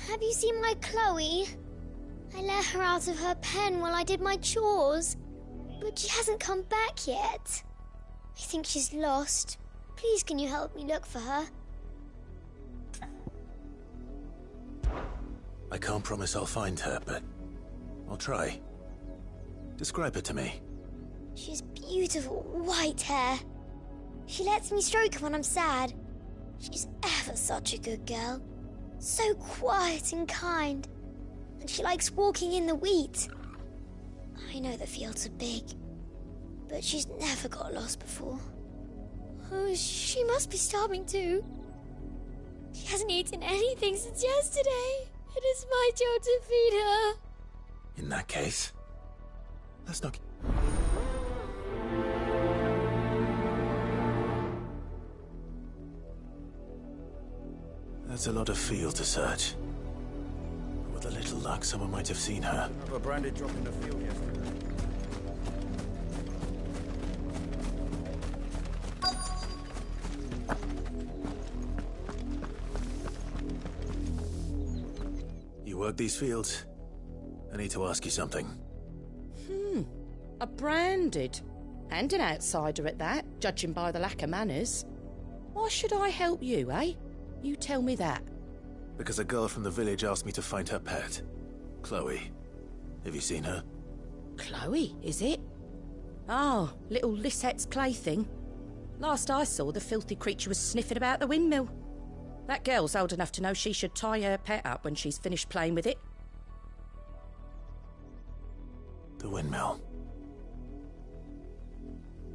Have you seen my Chloe? I let her out of her pen while I did my chores, but she hasn't come back yet. I think she's lost. Please, can you help me look for her? I can't promise I'll find her, but I'll try. Describe her to me. She has beautiful white hair. She lets me stroke her when I'm sad. She's ever such a good girl. So quiet and kind. And she likes walking in the wheat. I know the fields are big, but she's never got lost before. Oh, she must be starving too. She hasn't eaten anything since yesterday. It is my job to feed her. In that case, let's not... That's a lot of field to search. With a little luck, someone might have seen her. Another branded drop in the field yesterday. You work these fields? I need to ask you something. A branded. And an outsider at that, judging by the lack of manners. Why should I help you, eh? You tell me that. Because a girl from the village asked me to find her pet. Chloe. Have you seen her? Chloe, is it? Oh, little Lisette's plaything. Last I saw, the filthy creature was sniffing about the windmill. That girl's old enough to know she should tie her pet up when she's finished playing with it. The windmill.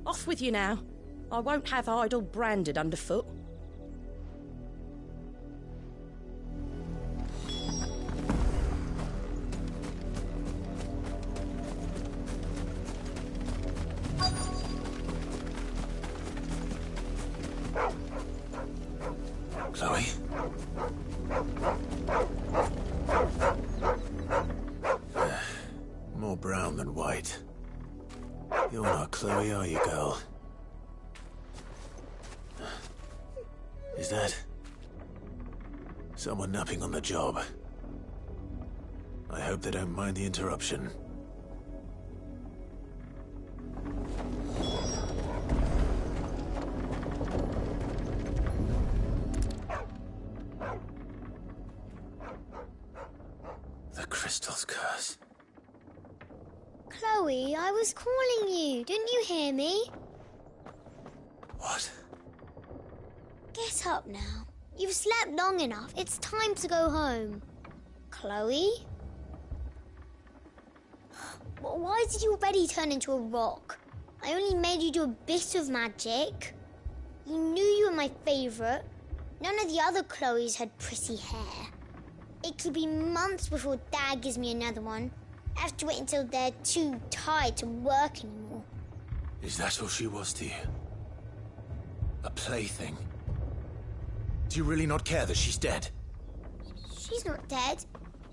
Off with you now. I won't have idle branded underfoot. Chloe? More brown than white. You're not Chloe, are you, girl? Is that... someone napping on the job? I hope they don't mind the interruption. The crystal's curse. Chloe, I was calling you. Didn't you hear me? What? Get up now. You've slept long enough. It's time to go home. Chloe? Why did you already turn into a rock? I only made you do a bit of magic. You knew you were my favourite. None of the other Chloes had pretty hair. It could be months before Dad gives me another one. I have to wait until they're too tired to work anymore. Is that all she was to you? A plaything? Do you really not care that she's dead? She's not dead.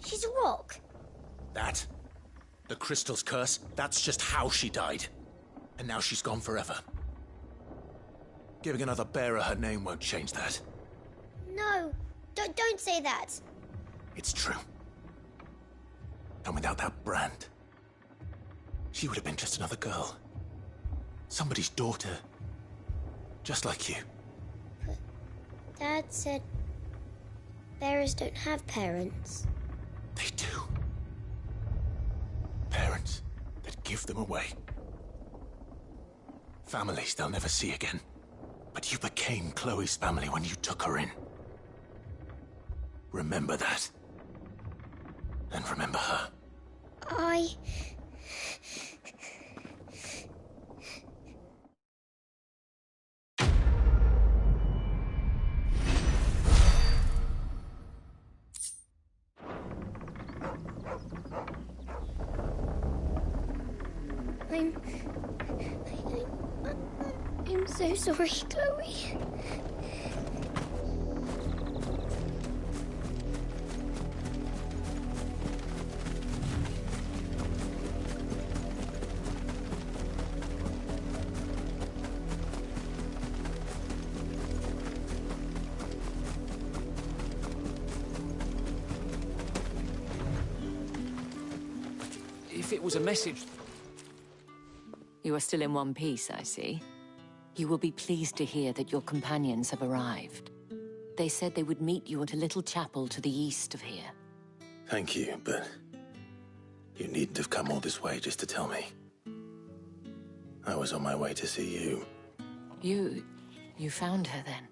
She's a rock. That? The crystal's curse? That's just how she died. And now she's gone forever. Giving another bearer her name won't change that. No, don't say that. It's true. And without that brand, she would have been just another girl. Somebody's daughter. Just like you. But Dad said bearers don't have parents. They do. Parents that give them away. Families they'll never see again. But you became Chloe's family when you took her in. Remember that. And remember her. I'm so sorry, Chloe. If it was a message... You are still in one piece, I see. You will be pleased to hear that your companions have arrived. They said they would meet you at a little chapel to the east of here. Thank you, but you needn't have come all this way just to tell me. I was on my way to see you. You found her then?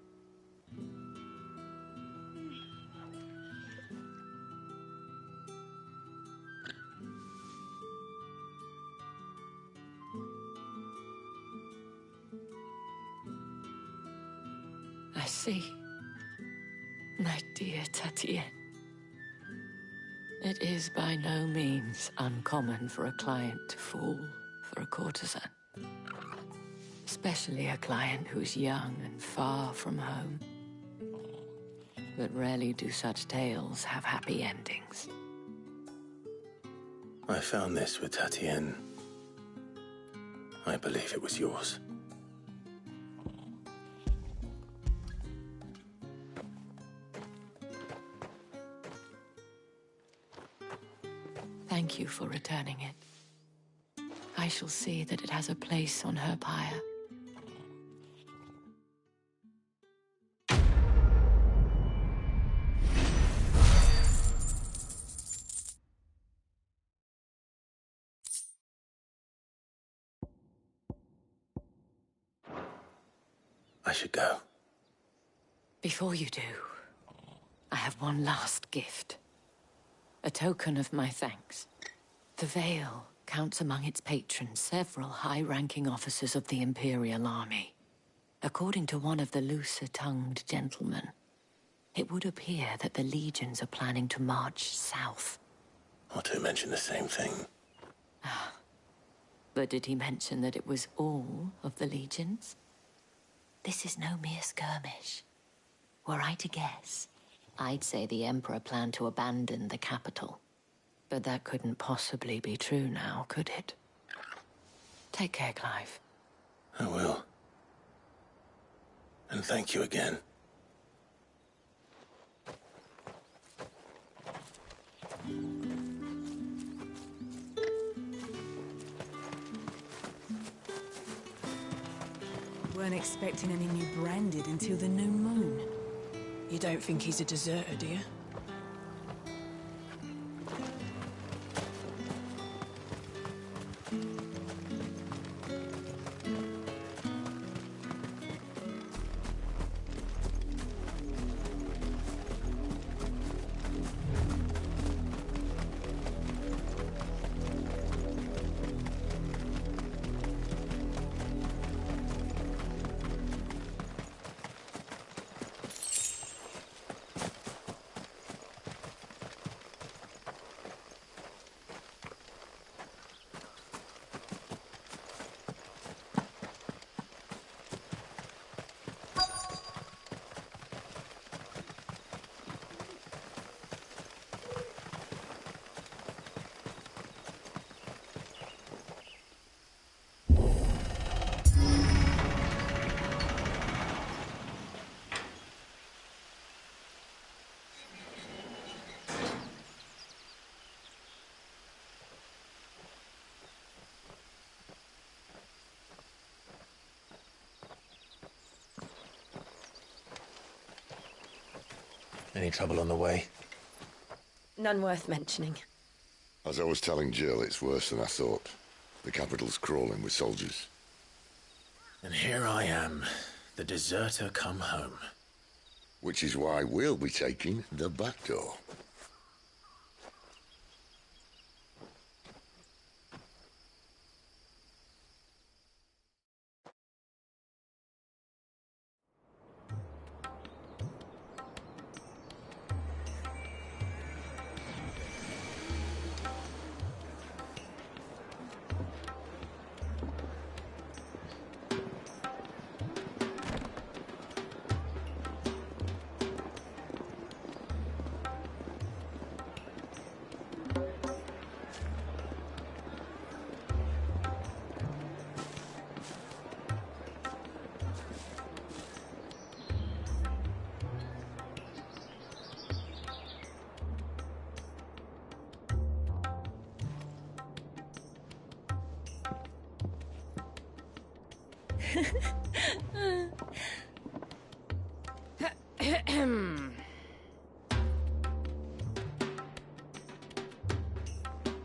I see. My dear Tatienne. It is by no means uncommon for a client to fall for a courtesan. Especially a client who's young and far from home. But rarely do such tales have happy endings. I found this with Tatienne. I believe it was yours. Thank you for returning it. I shall see that it has a place on her pyre. I should go. Before you do, I have one last gift. A token of my thanks. The Vale counts among its patrons several high-ranking officers of the Imperial Army. According to one of the looser-tongued gentlemen, it would appear that the legions are planning to march south. Or to mention the same thing. But did he mention that it was all of the legions? This is no mere skirmish. Were I to guess, I'd say the Emperor planned to abandon the capital. But that couldn't possibly be true now, could it? Take care, Clive. I will. And thank you again. Weren't expecting any new branded until the new moon. You don't think he's a deserter, do you? Any trouble on the way? None worth mentioning. As I was telling Jill, it's worse than I thought. The capital's crawling with soldiers. And here I am, the deserter come home. Which is why we'll be taking the back door.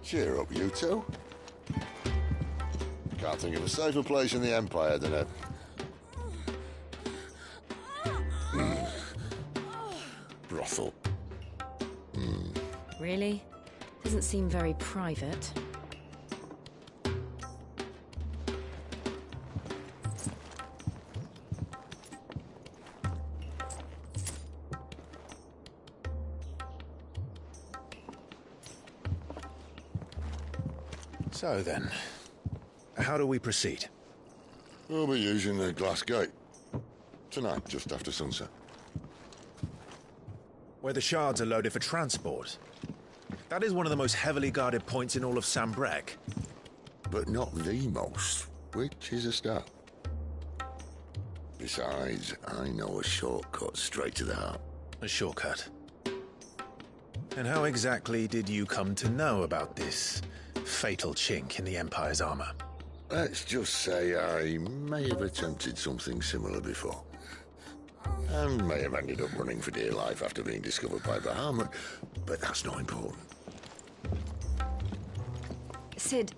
Cheer up, you two. Can't think of a safer place in the Empire than a... brothel. Really? Doesn't seem very private. So then, how do we proceed? We'll be using the glass gate. Tonight, just after sunset. Where the shards are loaded for transport. That is one of the most heavily guarded points in all of Sambrek. But not the most, which is a start. Besides, I know a shortcut straight to the heart. A shortcut? And how exactly did you come to know about this fatal chink in the Empire's armor? Let's just say I may have attempted something similar before. And may have ended up running for dear life after being discovered by Bahamut, but that's not important. Sid,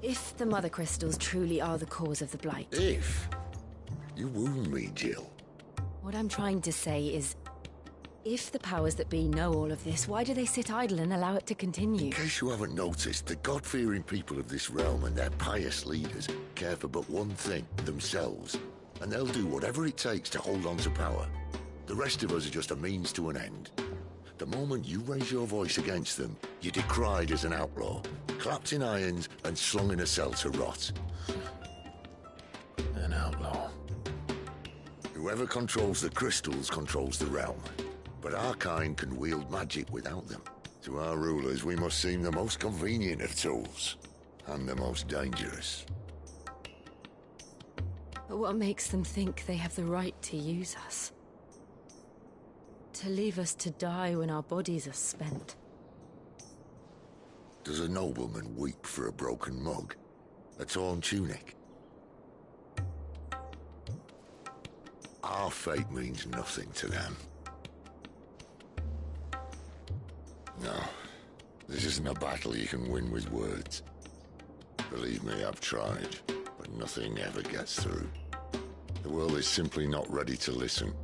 if the Mother Crystals truly are the cause of the Blight... If? You wound me, Jill. What I'm trying to say is, if the powers that be know all of this, why do they sit idle and allow it to continue? In case you haven't noticed, the God-fearing people of this realm and their pious leaders care for but one thing, themselves. And they'll do whatever it takes to hold on to power. The rest of us are just a means to an end. The moment you raise your voice against them, you're decried as an outlaw, clapped in irons and slung in a cell to rot. An outlaw. Whoever controls the crystals controls the realm. But our kind can wield magic without them. To our rulers, we must seem the most convenient of tools, and the most dangerous. But what makes them think they have the right to use us? To leave us to die when our bodies are spent? Does a nobleman weep for a broken mug? A torn tunic? Our fate means nothing to them. No, this isn't a battle you can win with words. Believe me, I've tried, but nothing ever gets through. The world is simply not ready to listen.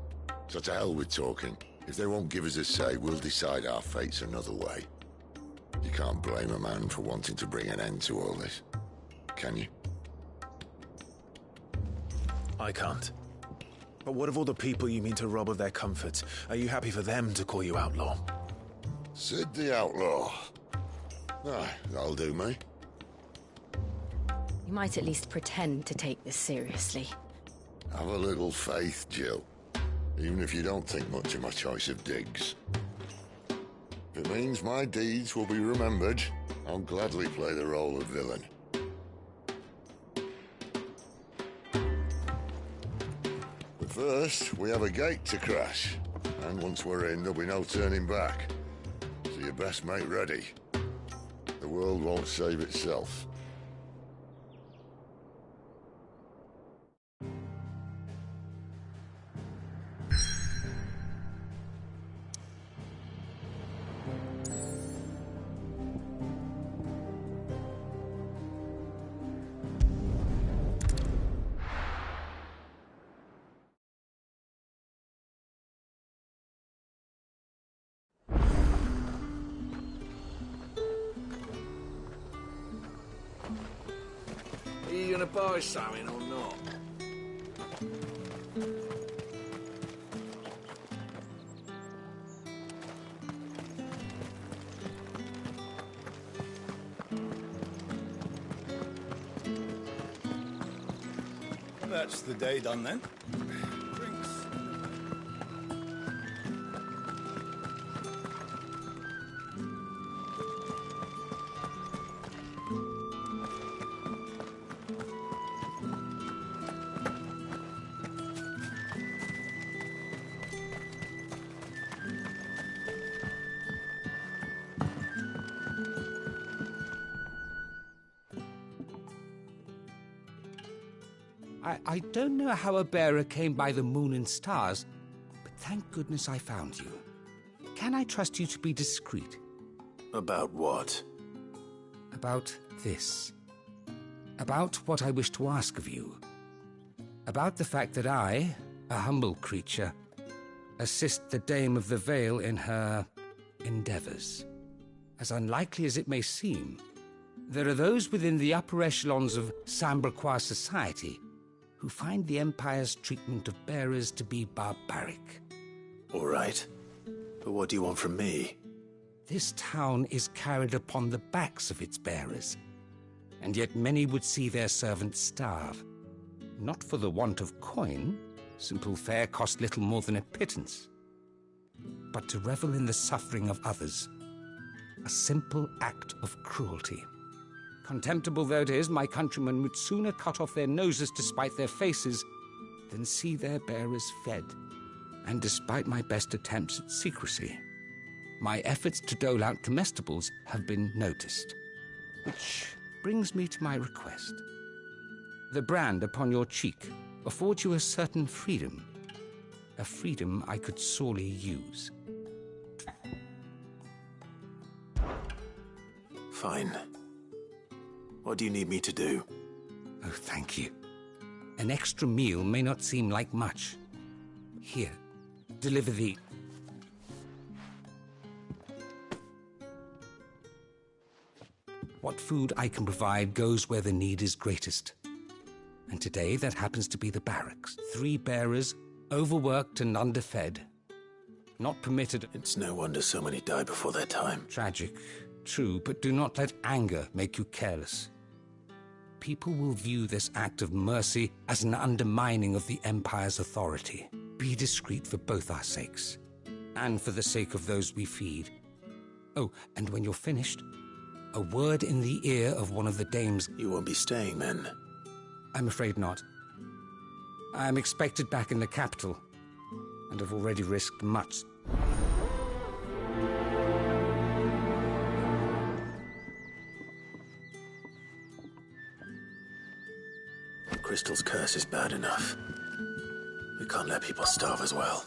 So to hell with talking. If they won't give us a say, we'll decide our fates another way. You can't blame a man for wanting to bring an end to all this, can you? I can't. But what of all the people you mean to rob of their comforts? Are you happy for them to call you outlaw? Sid the Outlaw. Ah, that'll do me. You might at least pretend to take this seriously. Have a little faith, Jill. Even if you don't think much of my choice of digs. If it means my deeds will be remembered, I'll gladly play the role of villain. But first, we have a gate to crash. And once we're in, there'll be no turning back. So you best make ready. The world won't save itself. Are you gonna buy something or not? That's the day done then. Drinks. I don't know how a bearer came by the moon and stars, but thank goodness I found you. Can I trust you to be discreet? About what? About this. About what I wish to ask of you. About the fact that I, a humble creature, assist the Dame of the Vale in her endeavors. As unlikely as it may seem, there are those within the upper echelons of Sambraquois society who find the Empire's treatment of bearers to be barbaric. All right. But what do you want from me? This town is carried upon the backs of its bearers, and yet many would see their servants starve. Not for the want of coin, simple fare cost little more than a pittance, but to revel in the suffering of others, a simple act of cruelty. Contemptible though it is, my countrymen would sooner cut off their noses to spite their faces than see their bearers fed. And despite my best attempts at secrecy, my efforts to dole out comestibles have been noticed. Which brings me to my request. The brand upon your cheek affords you a certain freedom, a freedom I could sorely use. Fine. What do you need me to do? Oh, thank you. An extra meal may not seem like much. Here, deliver the... What food I can provide goes where the need is greatest. And today that happens to be the barracks. 3 bearers, overworked and underfed. Not permitted... It's no wonder so many die before their time. Tragic, true, but do not let anger make you careless. People will view this act of mercy as an undermining of the Empire's authority. Be discreet for both our sakes, and for the sake of those we feed. Oh, and when you're finished, a word in the ear of one of the dames... You won't be staying, then? I'm afraid not. I'm expected back in the capital, and have already risked much. Crystal's curse is bad enough. We can't let people starve as well.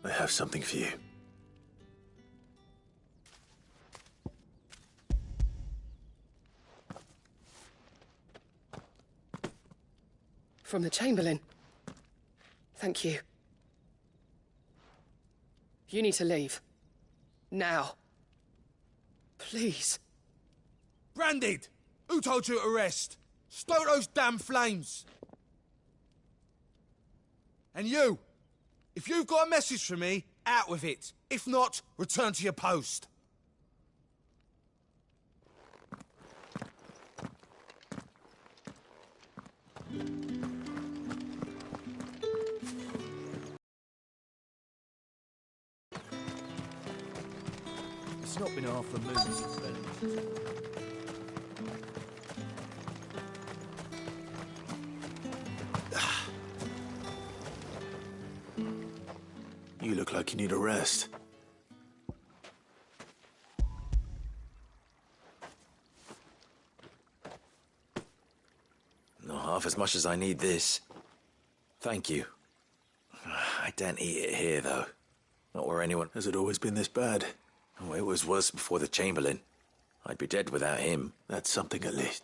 I have something for you. From the Chamberlain. Thank you. You need to leave. Now. Please. Branded! Who told you to rest? Stoke those damn flames! And you! If you've got a message for me, out with it. If not, return to your post. It's not been half the moon since then. like you need a rest. Not half as much as I need this. Thank you. I daren't eat it here, though. Not where anyone... Has it always been this bad? Oh, it was worse before the Chamberlain. I'd be dead without him. That's something at least.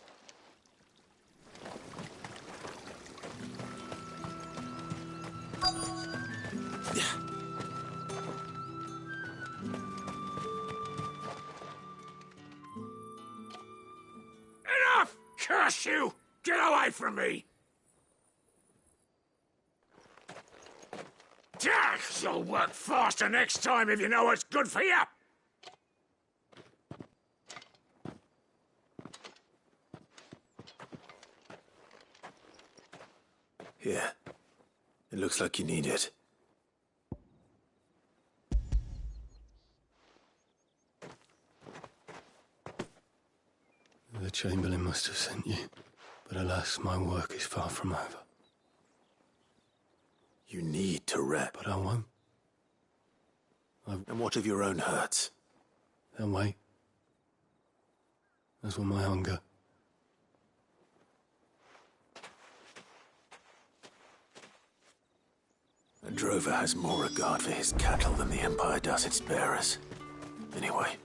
Enough! Curse you! Get away from me! You'll work faster next time if you know what's good for you! Here. It looks like you need it. The Chamberlain must have sent you, but alas, my work is far from over. You need to rest. But I won't. And what of your own hurts? They'll wait. As will my hunger. A drover has more regard for his cattle than the Empire does its bearers. Anyway,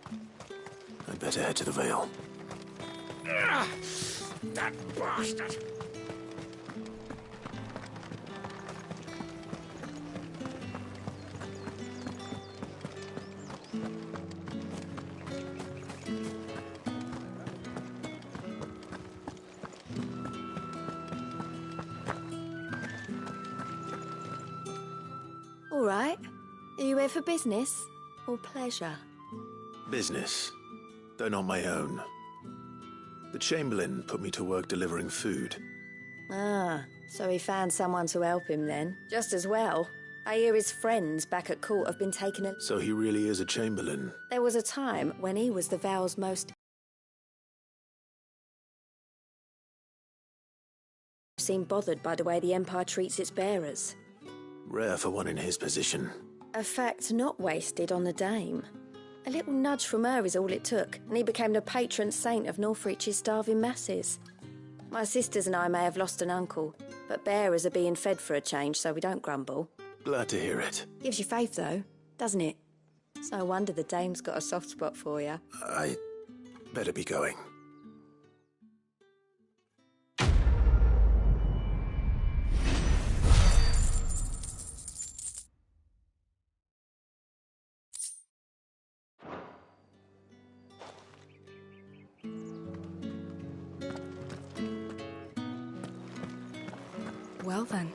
I'd better head to the Vale. That bastard! All right. Are you here for business or pleasure? Business, though not my own. The Chamberlain put me to work delivering food. Ah, so he found someone to help him then. Just as well. I hear his friends back at court have been taken a... So he really is a Chamberlain? There was a time when he was the Vale's most... seemed bothered by the way the Empire treats its bearers. Rare for one in his position. A fact not wasted on the dame. A little nudge from her is all it took, and he became the patron saint of Northreach's starving masses. My sisters and I may have lost an uncle, but bearers are being fed for a change, so we don't grumble. Glad to hear it. Gives you faith, though, doesn't it? It's no wonder the dame's got a soft spot for you. I better be going. Well then,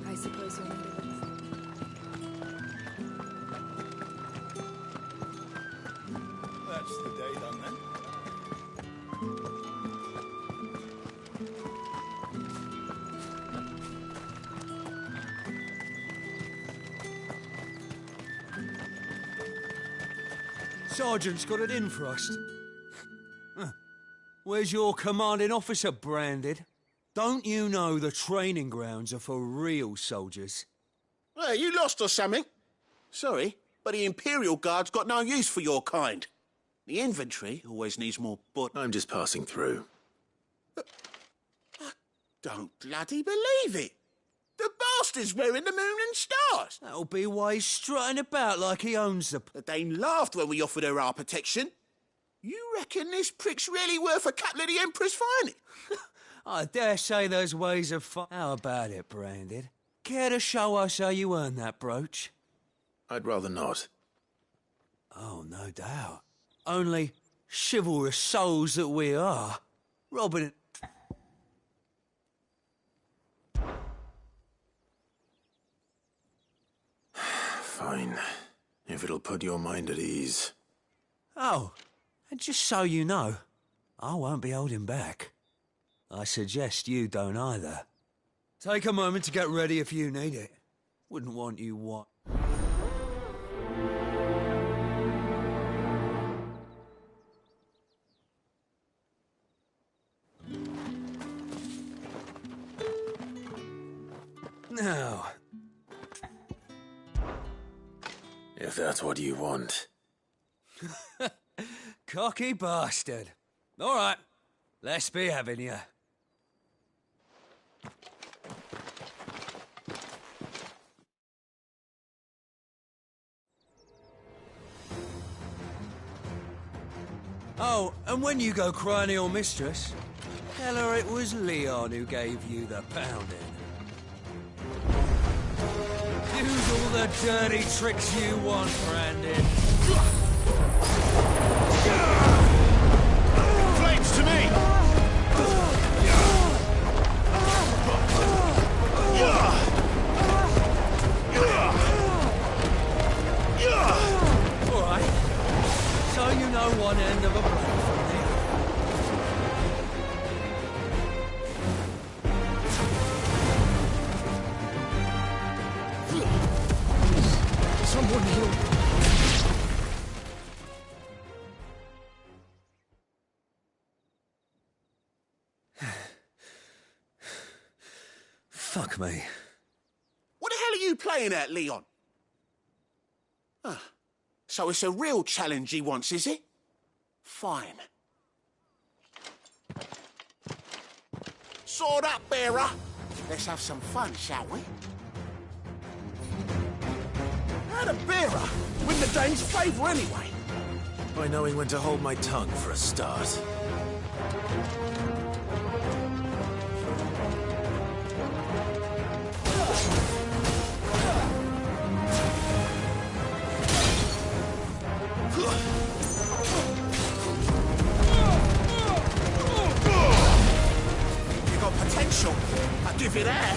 I suppose you'll need a rest. That's the day done then. Sergeant's got it in for us. Where's your commanding officer branded? Don't you know the training grounds are for real soldiers? Hey, you lost or something? Sorry, but the Imperial Guard's got no use for your kind. The infantry always needs more but... I'm just passing through. I don't bloody believe it. The bastard's wearing the moon and stars. That'll be why he's strutting about like he owns the... The Dane laughed when we offered her our protection. You reckon this prick's really worth a couple of the Emperor's finest? I dare say those ways of How about it, Branded? Care to show us how you earned that brooch? I'd rather not. Oh, no doubt. Only chivalrous souls that we are. Robin... Fine. If it'll put your mind at ease. Oh, and just so you know, I won't be holding back. I suggest you don't either. Take a moment to get ready if you need it. Wouldn't want you what? Now... If that's what you want. Cocky bastard. All right, let's be having you. Oh, and when you go crying to your mistress, tell her it was Leon who gave you the pounding. Use all the dirty tricks you want, Brandon. Flames to me! All right. So you know one end of a blade from the other. Someone heal. Fuck me. What the hell are you playing at, Leon? Ah, so it's a real challenge he wants, is it? Fine. Sword up, bearer. Let's have some fun, shall we? How'd a bearer win the Dane's favour anyway? By knowing when to hold my tongue for a start. You got potential. I'll give you that.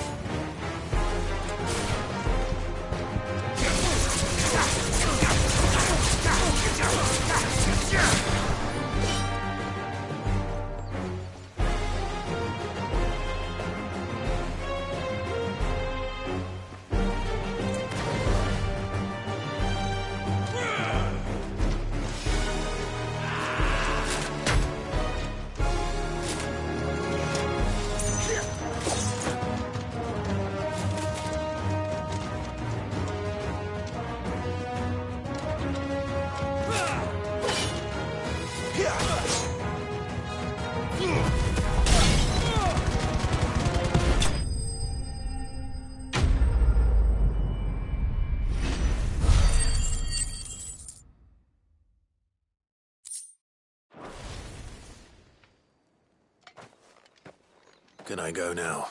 Can I go now?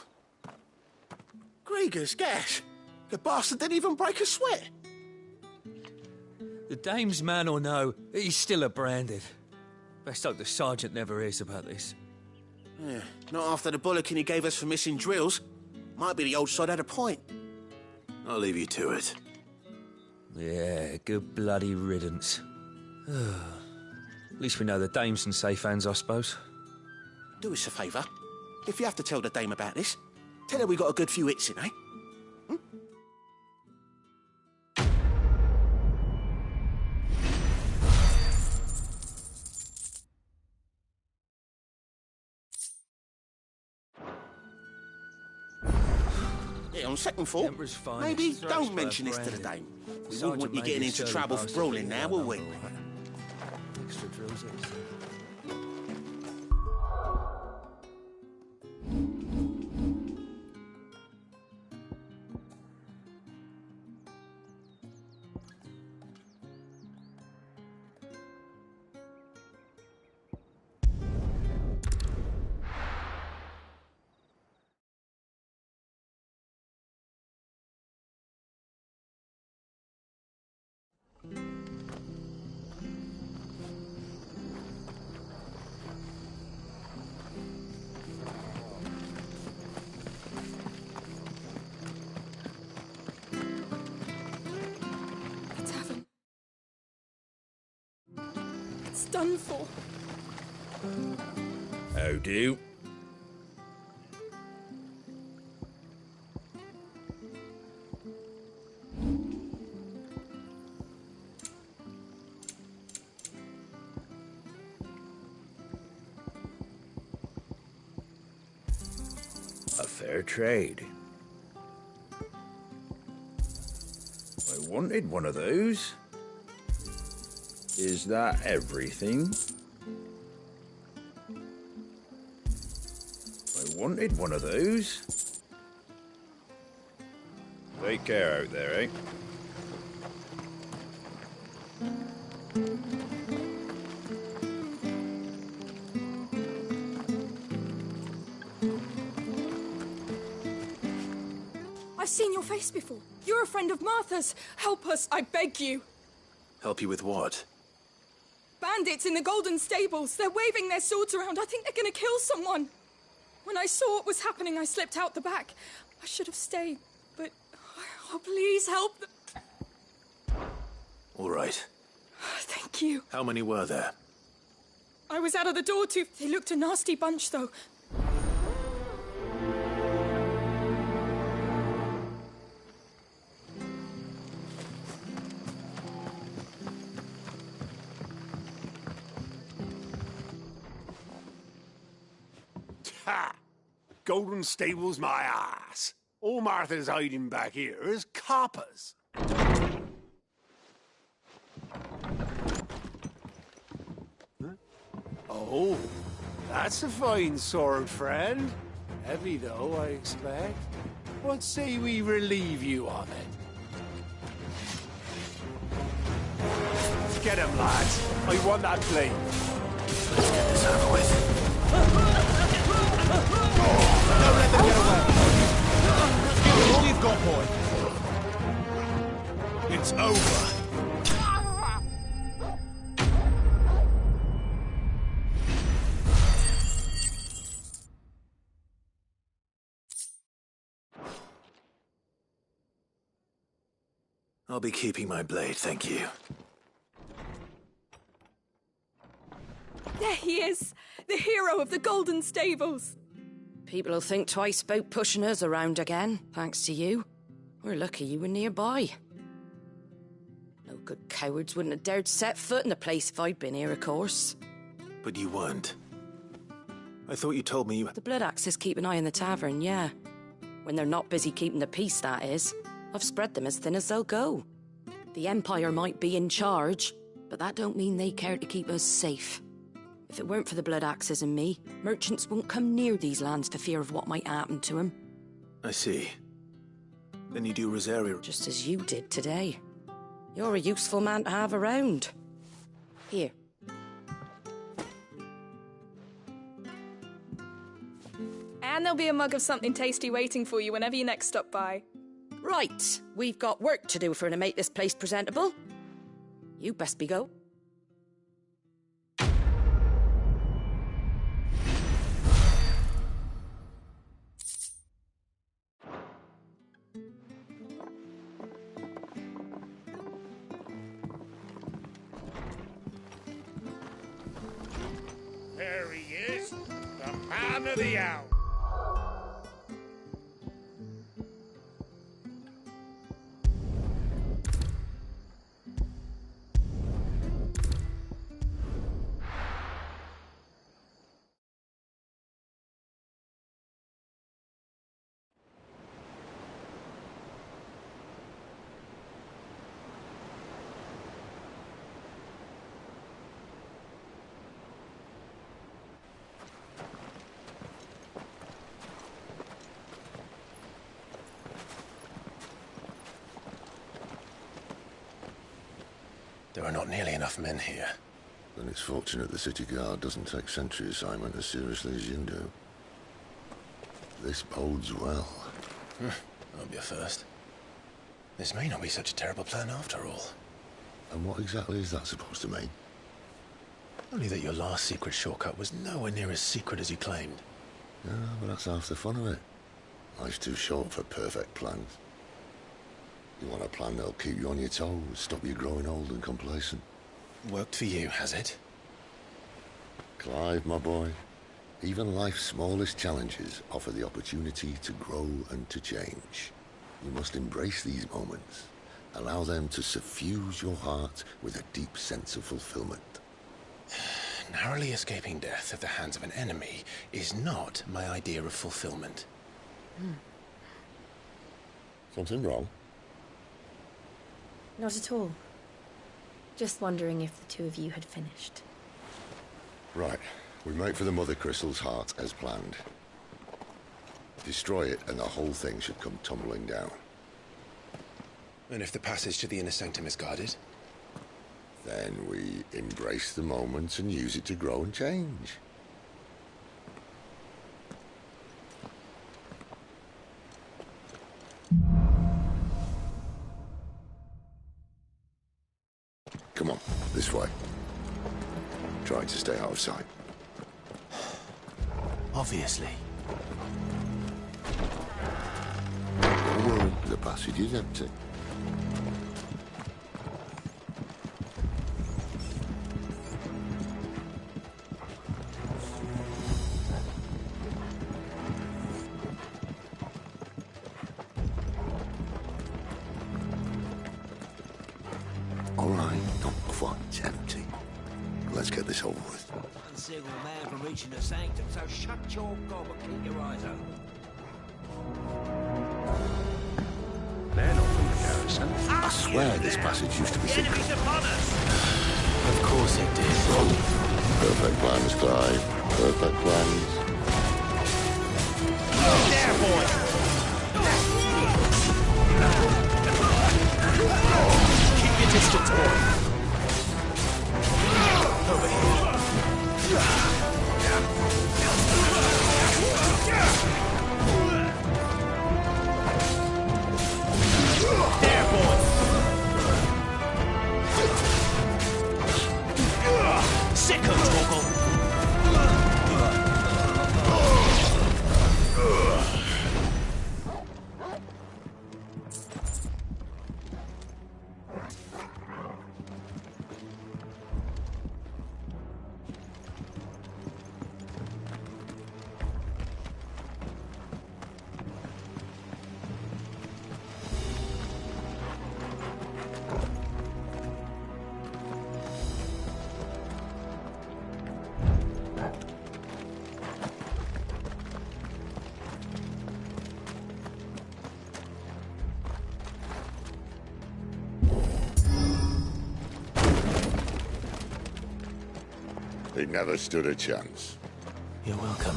Grieger's gas. The bastard didn't even break a sweat. The dame's man or no, he's still a branded. Best hope the sergeant never hears about this. Yeah, not after the bullocking he gave us for missing drills. Might be the old sod had a point. I'll leave you to it. Yeah, good bloody riddance. At least we know the dame's in safe hands, I suppose. Do us a favour. If you have to tell the dame about this, tell her we got a good few hits in, eh? Yeah, on second thought, maybe don't mention this to the dame. We wouldn't want you getting into trouble for brawling now, will we? Extra drills. It's done for. How do? A fair trade. I wanted one of those. Is that everything? I wanted one of those. Take care out there, eh? I've seen your face before. You're a friend of Martha's. Help us, I beg you. Help you with what? Bandits in the Golden Stables. They're waving their swords around. I think they're going to kill someone. When I saw what was happening, I slipped out the back. I should have stayed, but... Oh, please help them. All right. Thank you. How many were there? I was out of the door too. They looked a nasty bunch, though. Ha! Golden Stables my ass. All Martha's hiding back here is coppers. Huh? Oh, that's a fine sword, friend. Heavy, though, I expect. What say we relieve you of it? Get him, lads. I want that blade. Let's get this over with. Don't let them get away. Give us all you've got, boy. It's over. I'll be keeping my blade, thank you. There he is, the hero of the Golden Stables. People will think twice about pushing us around again, thanks to you. We're lucky you were nearby. No good cowards wouldn't have dared set foot in the place if I'd been here, of course. But you weren't. I thought you told me you... The Blood Axes keep an eye on the tavern, yeah. When they're not busy keeping the peace, that is. I've spread them as thin as they'll go. The Empire might be in charge, but that don't mean they care to keep us safe. If it weren't for the Blood Axes and me, merchants won't come near these lands for fear of what might happen to them. I see. Then you do Rosario... Just as you did today. You're a useful man to have around. Here. And there'll be a mug of something tasty waiting for you whenever you next stop by. Right, we've got work to do if we're to make this place presentable. You best be go. There he is, the man of the hour. There are not nearly enough men here. Then it's fortunate the city guard doesn't take sentry assignment as seriously as you do. This bodes well. That'll be a first. This may not be such a terrible plan after all. And what exactly is that supposed to mean? Only that your last secret shortcut was nowhere near as secret as you claimed. Yeah, but that's half the fun of it. Life's too short for perfect plans. You want a plan that'll keep you on your toes, stop you growing old and complacent. Worked for you, has it? Clive, my boy, even life's smallest challenges offer the opportunity to grow and to change. You must embrace these moments. Allow them to suffuse your heart with a deep sense of fulfillment. Narrowly escaping death at the hands of an enemy is not my idea of fulfillment. Something wrong? Not at all. Just wondering if the two of you had finished. Right. We make for the Mother Crystal's heart as planned. Destroy it and the whole thing should come tumbling down. And if the passage to the inner sanctum is guarded? Then we embrace the moment and use it to grow and change. Come on, this way. Trying to stay out of sight. Obviously. Don't worry, the passage is empty. All right, not quite empty. Let's get this over with. One single man from reaching the sanctum, so shut your gob and keep your eyes open. Man up from the garrison. I swear this passage used to be secret. Of course it did. Perfect plans, Clive. Perfect plans. There, boy! Keep your distance, boy. Over here. There, boy! Sicko, Torgal. He never stood a chance. You're welcome.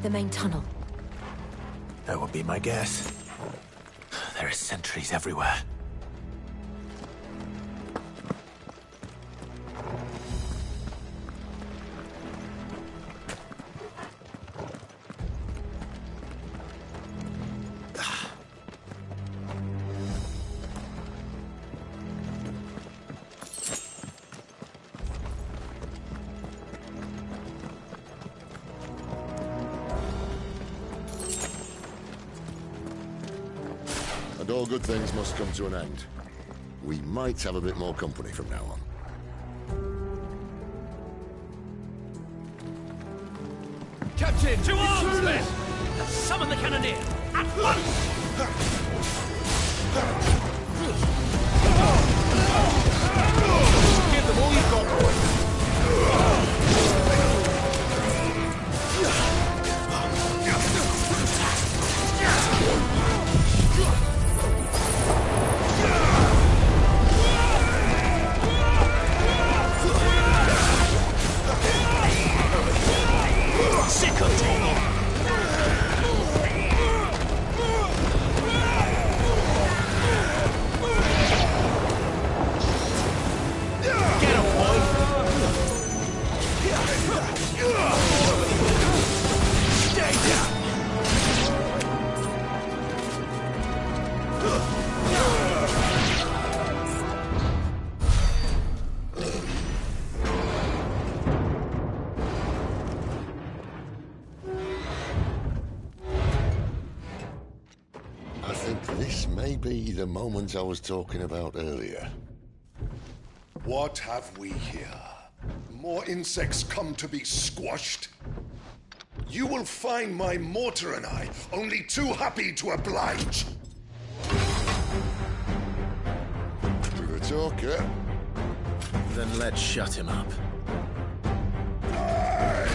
The main tunnel. That would be my guess. There are sentries everywhere. And all good things must come to an end. We might have a bit more company from now on. Captain! To arms, men! Summon the cannoneer! At once! Give them all you've got, boy! Sicko, Torgal. Get him, boy! Stay down! I think this may be the moment I was talking about earlier. What have we here? More insects come to be squashed? You will find my mortar and I only too happy to oblige. With a talker. Then let's shut him up. Aye.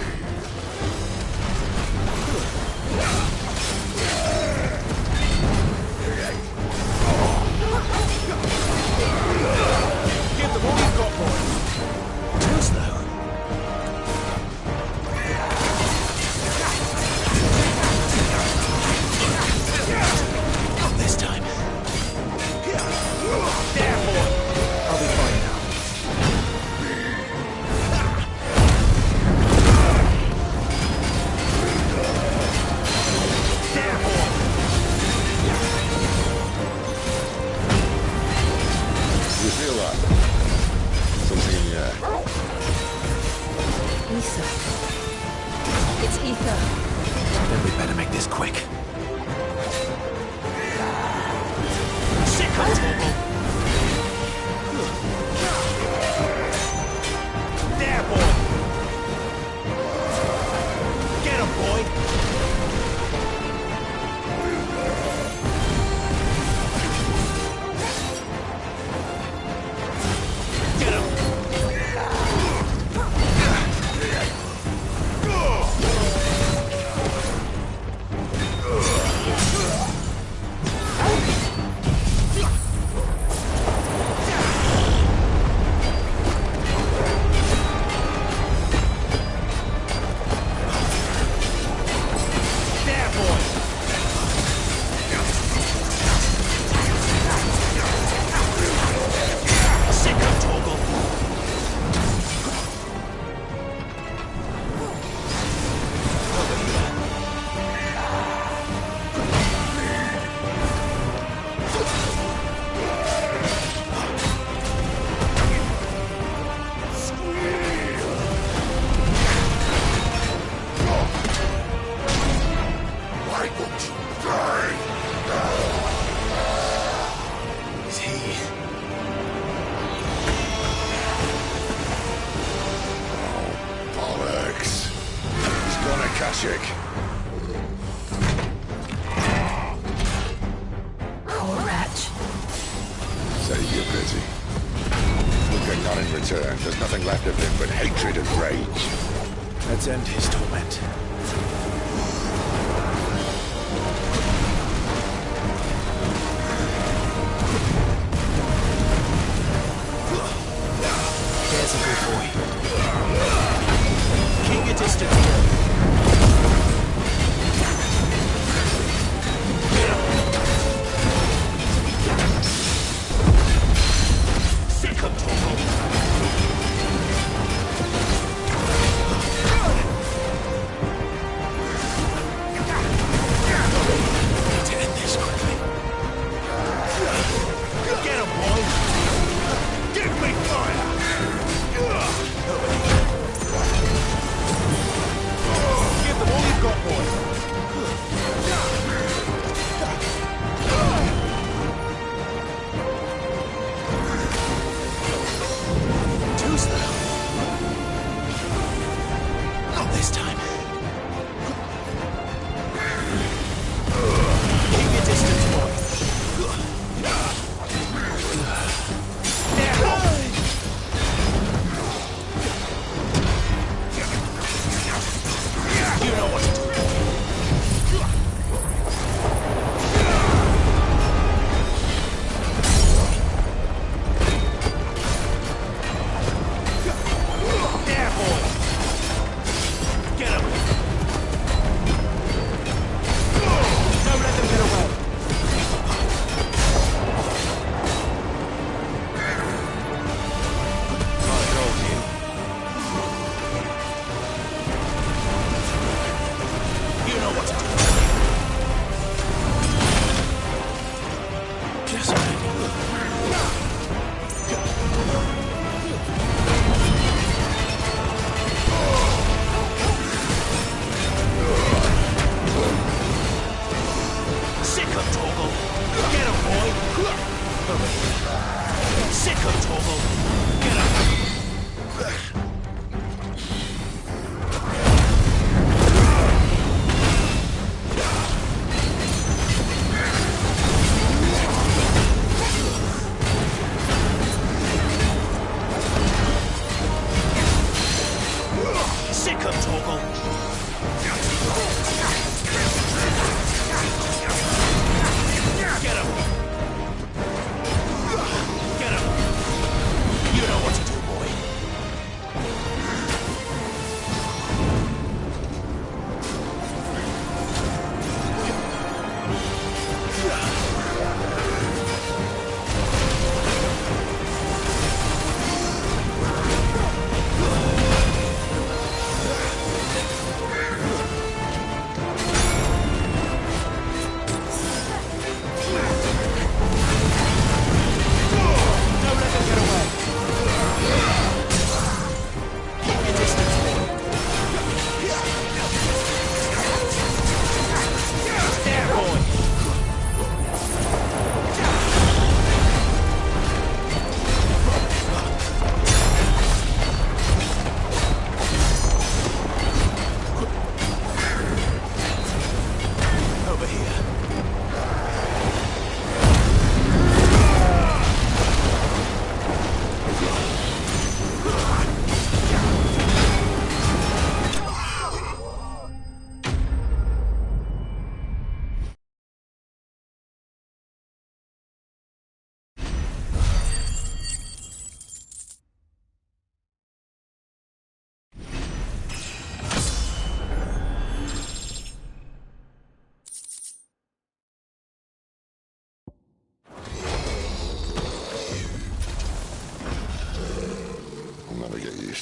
We'd better make this quick. Sick of trouble. There, boy. Get him, boy. Get him. Poor wretch. Say you're busy. We'll get none in return. There's nothing left of him but hatred and rage. Let's end his torment. There's a good boy. Keep your distance here. Sick of trouble.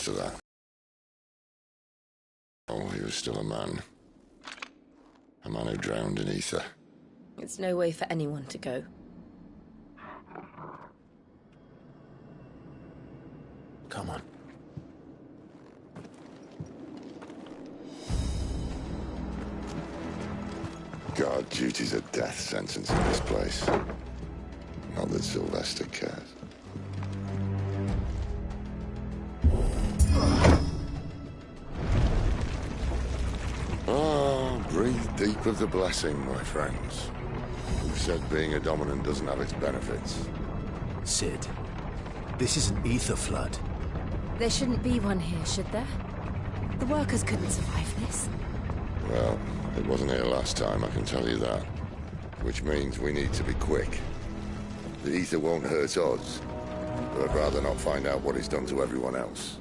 to that. Oh, he was still a man. A man who drowned in ether. It's no way for anyone to go. Come on. Guard duty's a death sentence in this place. Not that Sylvester cares. Oh, breathe deep of the blessing, my friends. Who said being a dominant doesn't have its benefits? Sid, this is an ether flood. There shouldn't be one here, should there? The workers couldn't survive this. Well, it wasn't here last time, I can tell you that. Which means we need to be quick. The ether won't hurt us, but I'd rather not find out what it's done to everyone else.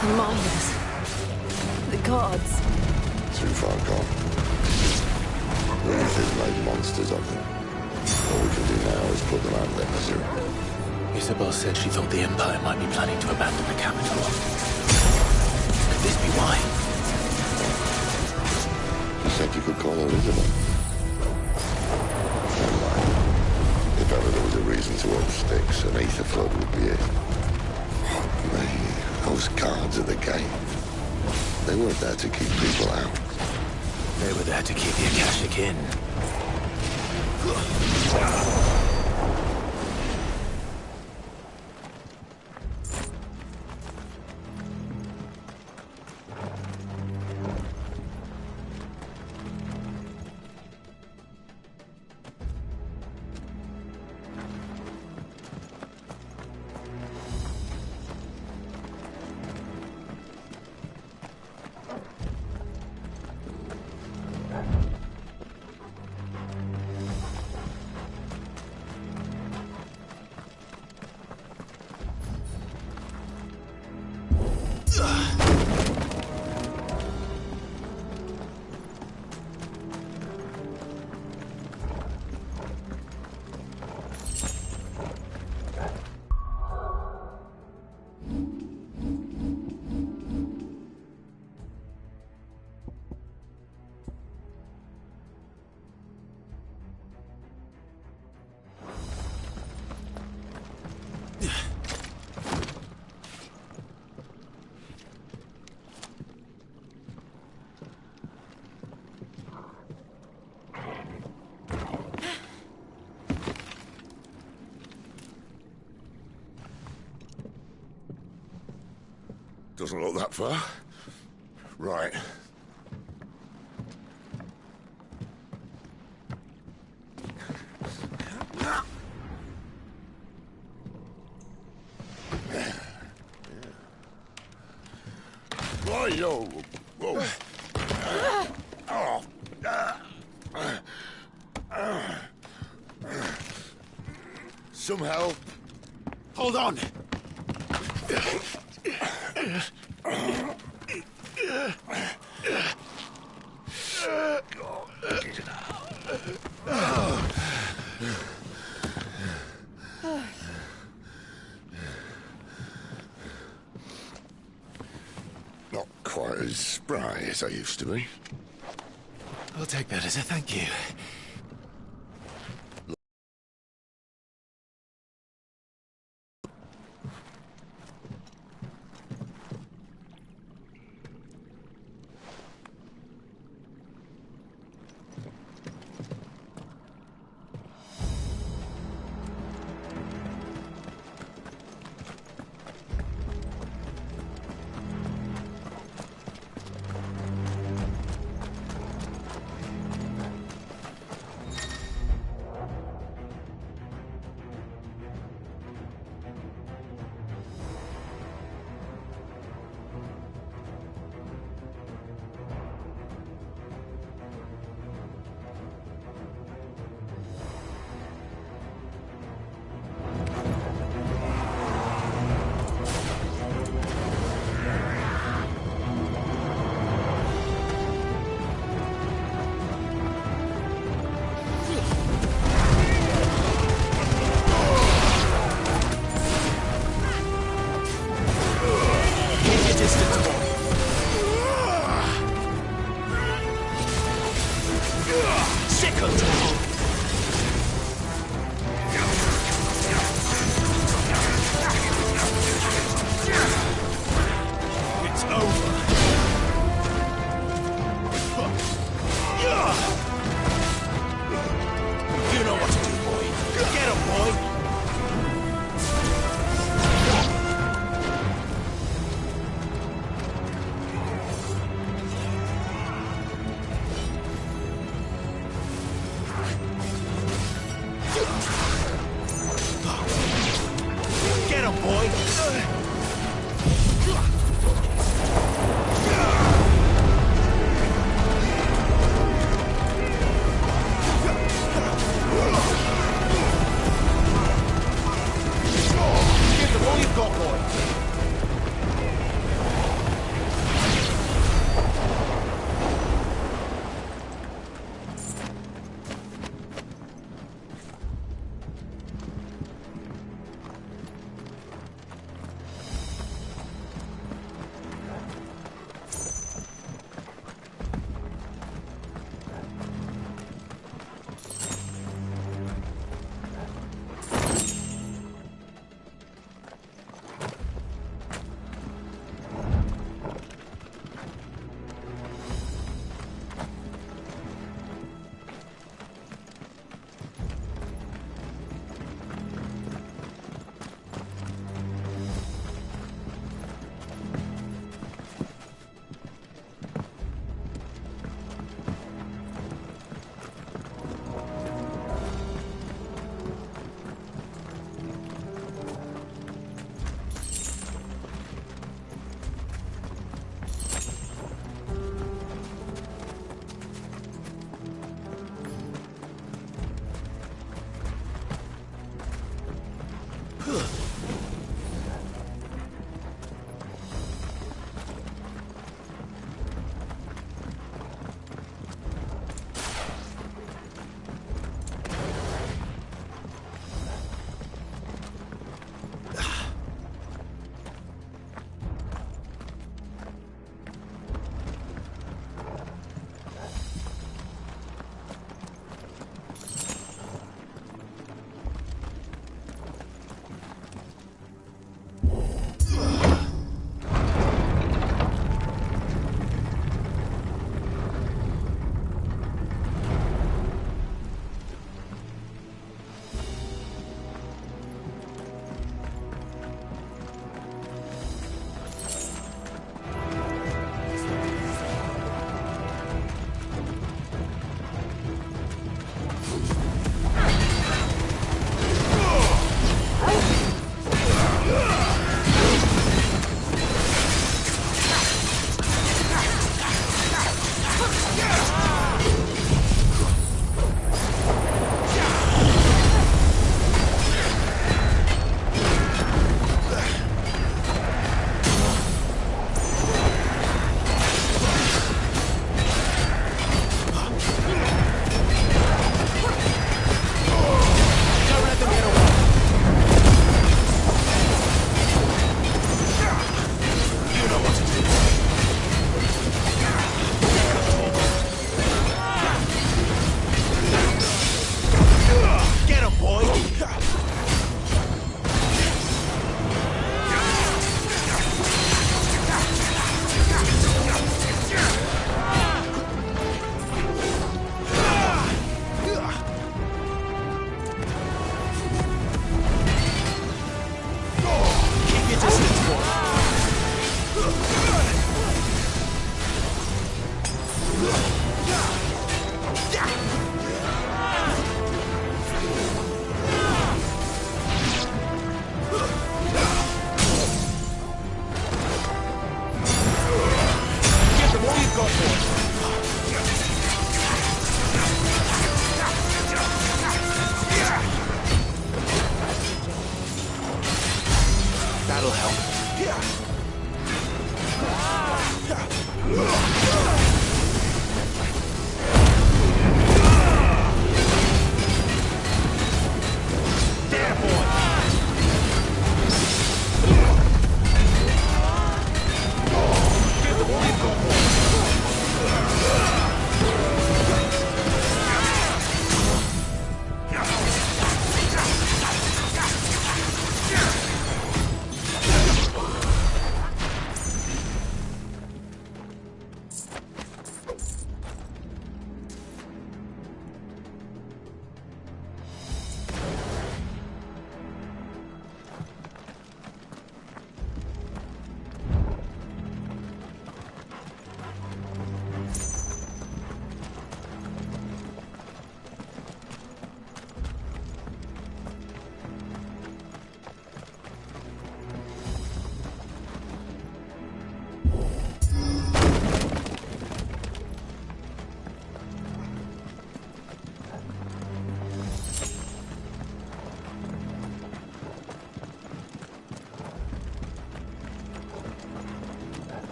The miners. The guards. Too far gone. The ether's made monsters of them. All we can do now is put them out of their misery. Isabel said she thought the Empire might be planning to abandon the capital. Could this be why? You said you could call her Isabel. Never mind. If ever there was a reason to up sticks, an ether flood would be it. Me, those guards at the gate. They weren't there to keep people out. They were there to keep the Akashic in. Doesn't look that far. Right. Right-o. Whoa. Some help. Hold on. Not quite as spry as I used to be. I'll take that as a thank you. Second. It's over. You know what to do, boy. Get him, boy. Get him, boy. Give them all you've got, boy.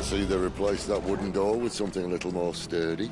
see they replaced that wooden door with something a little more sturdy.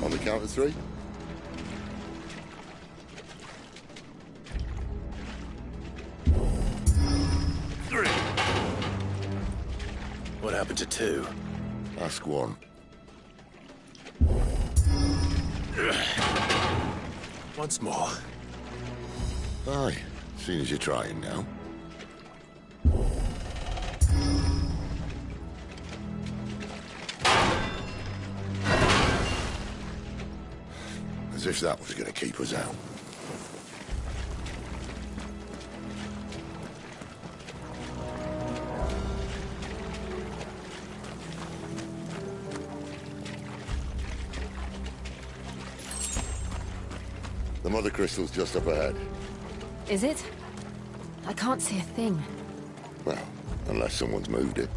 On the count of 3. What happened to 2? Ask 1. Once more. Aye, seeing as you're trying now. As if that was going to keep us out. The mother crystal's just up ahead. Is it? I can't see a thing. Well, unless someone's moved it.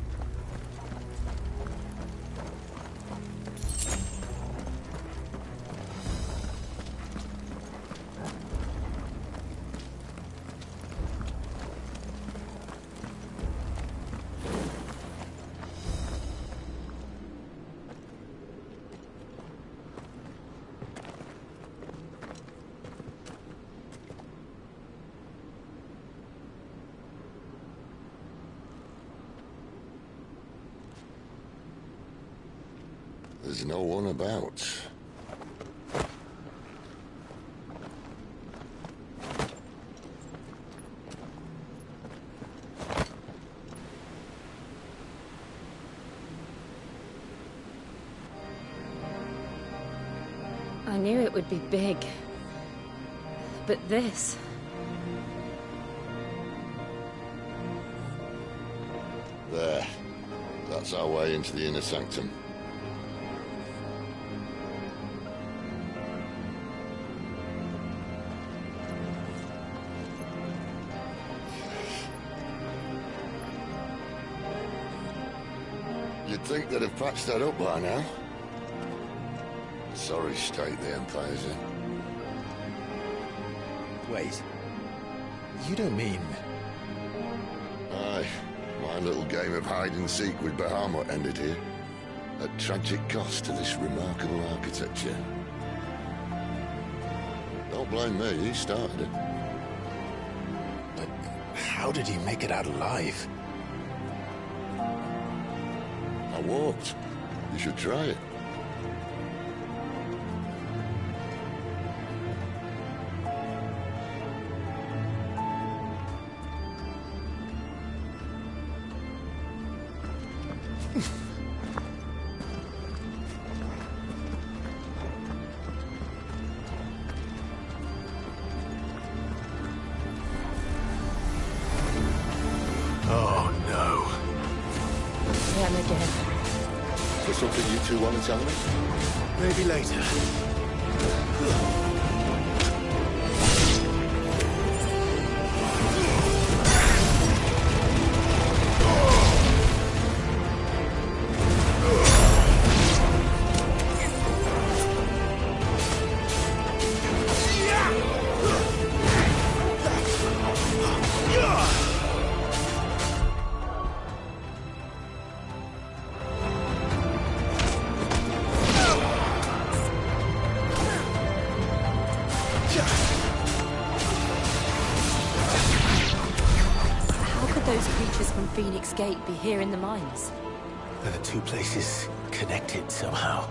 There's no one about. I knew it would be big. But this... There. That's our way into the inner sanctum. You'd think they'd have patched that up by now. Sorry state the Empire's in. Wait. You don't mean... Aye. My little game of hide-and-seek with Bahamut ended here. At tragic cost to this remarkable architecture. Don't blame me, he started it. But how did he make it out alive? I walked. You should try it. Oh, no. Them again. Is there something you two want to tell me? Maybe later. those creatures from Phoenix Gate be here in the mines? Are the two places connected somehow?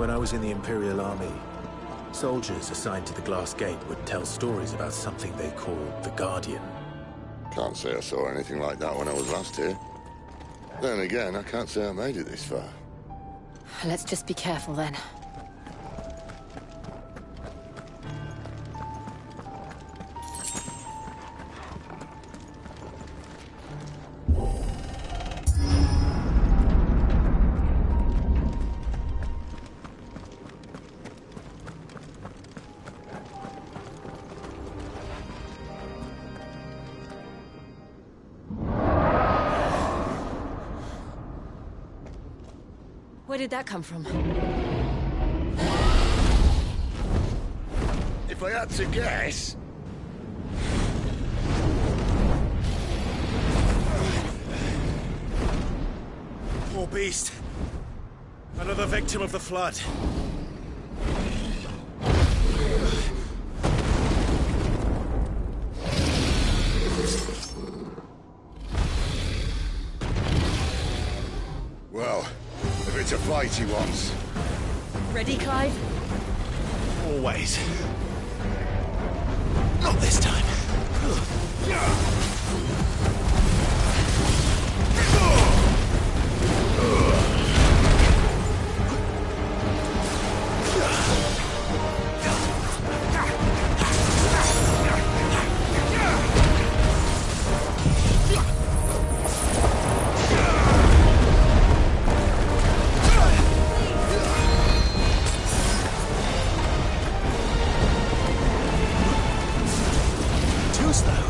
When I was in the Imperial Army, soldiers assigned to the Glass Gate would tell stories about something they called the Guardian. Can't say I saw anything like that when I was last here. Then again, I can't say I made it this far. Let's just be careful then. Where did that come from? If I had to guess... Poor beast. Another victim of the flood. Well, if it's a fight he wants. Ready, Clive? Always. Not this time. Too slow.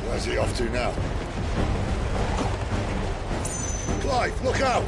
Where's he off to now? Clive, look out!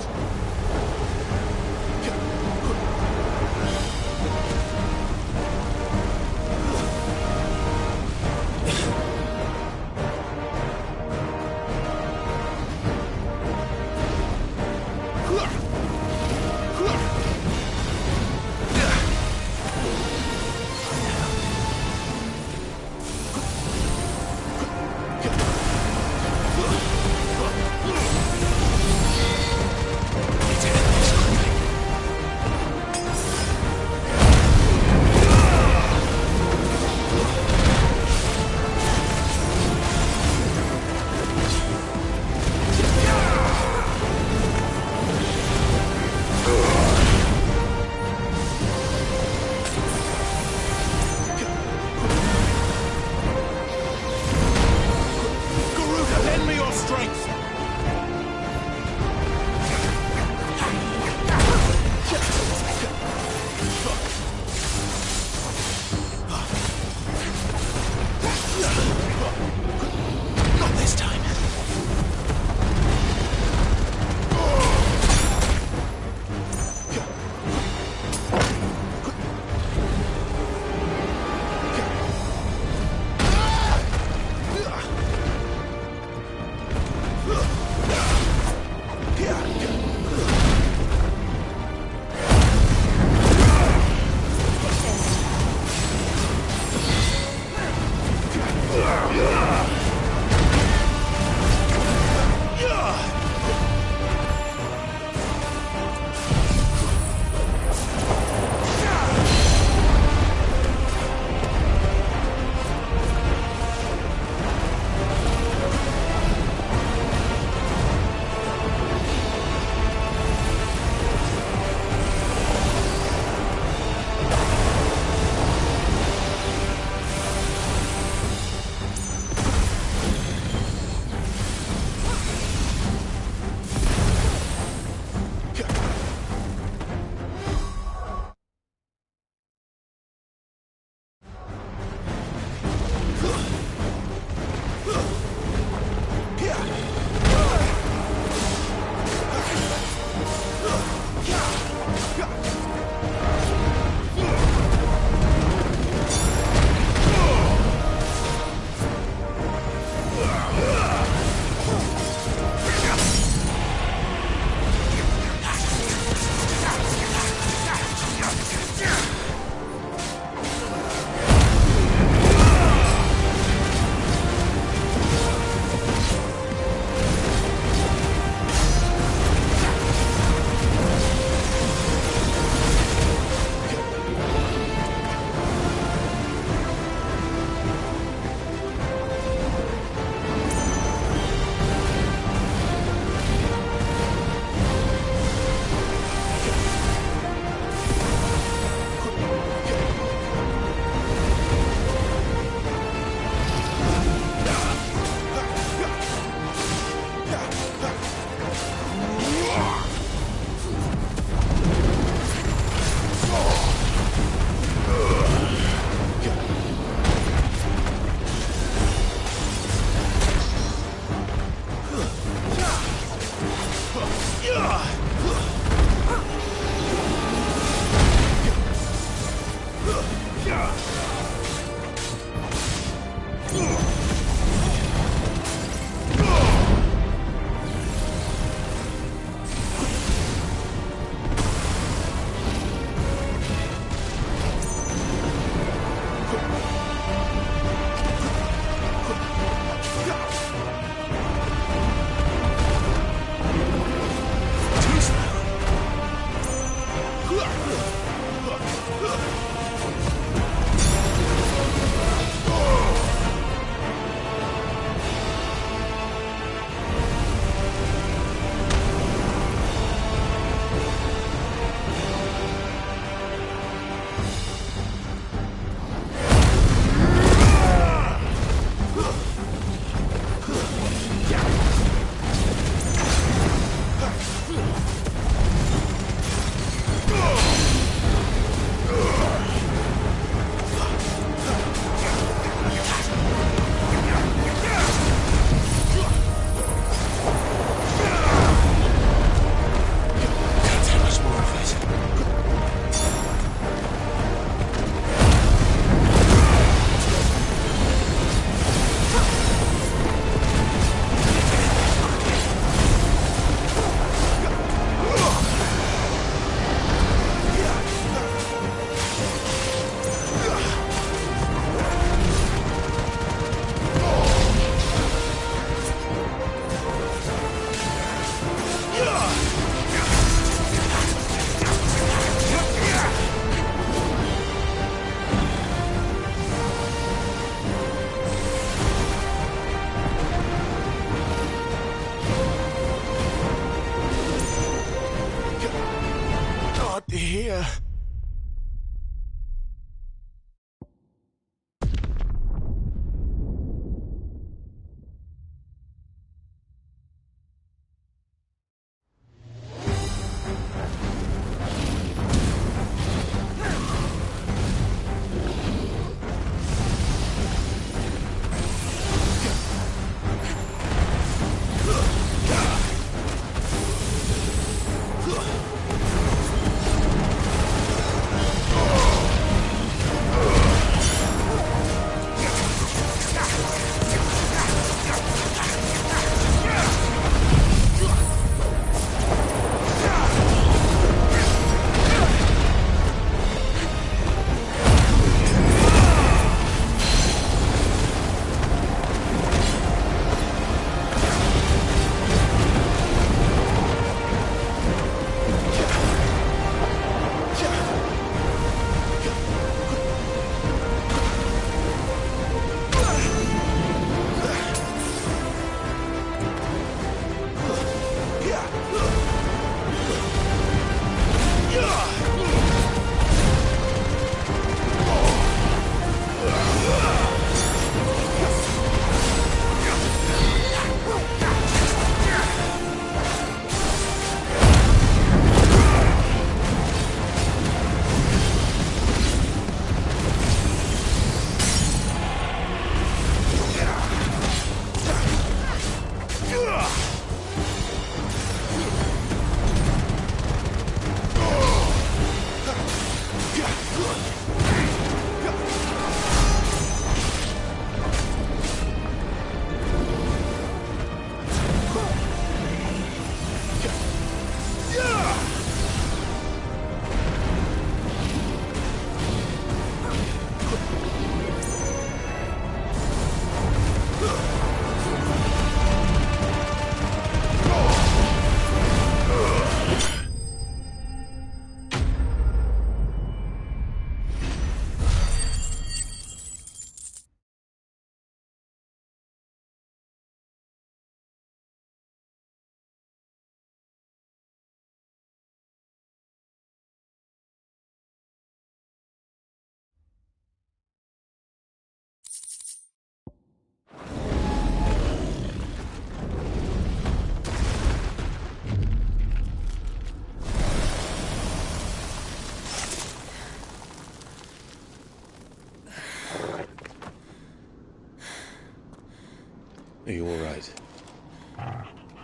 Are you all right?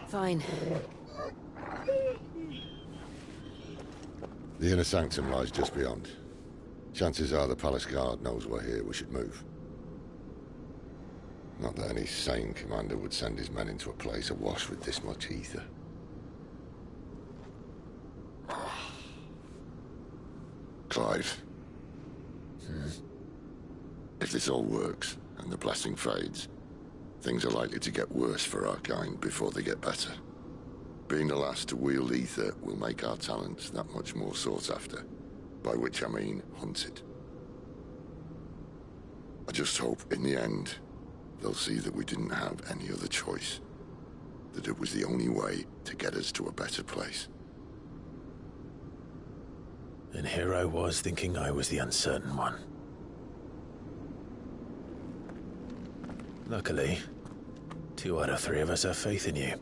Fine. The inner sanctum lies just beyond. Chances are the palace guard knows we're here. We should move. Not that any sane commander would send his men into a place awash with this much ether. Clive. If this all works, and the blessing fades, things are likely to get worse for our kind before they get better. Being the last to wield ether will make our talents that much more sought after, by which I mean hunted. I just hope, in the end, they'll see that we didn't have any other choice, that it was the only way to get us to a better place. And here I was thinking I was the uncertain one. Luckily, 2 out of 3 of us have faith in you.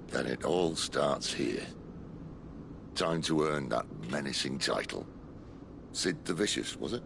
Then it all starts here. Time to earn that menacing title. Sid the Vicious, was it?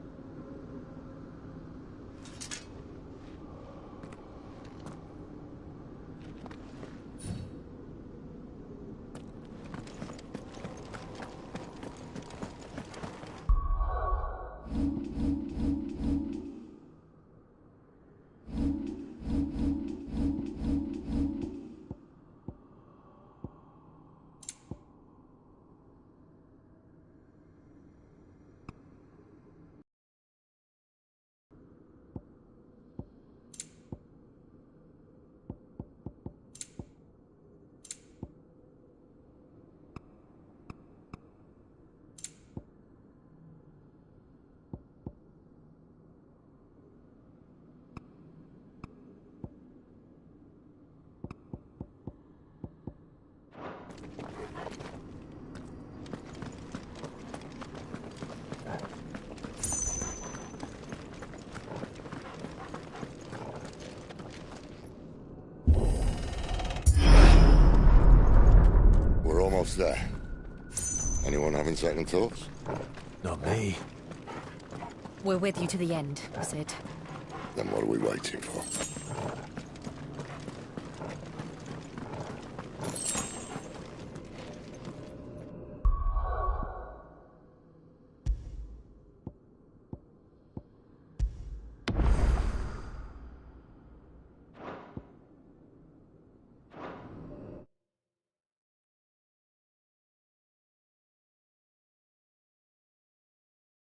Almost there. Anyone having second thoughts? Not me. We're with you to the end, Sid. Then what are we waiting for?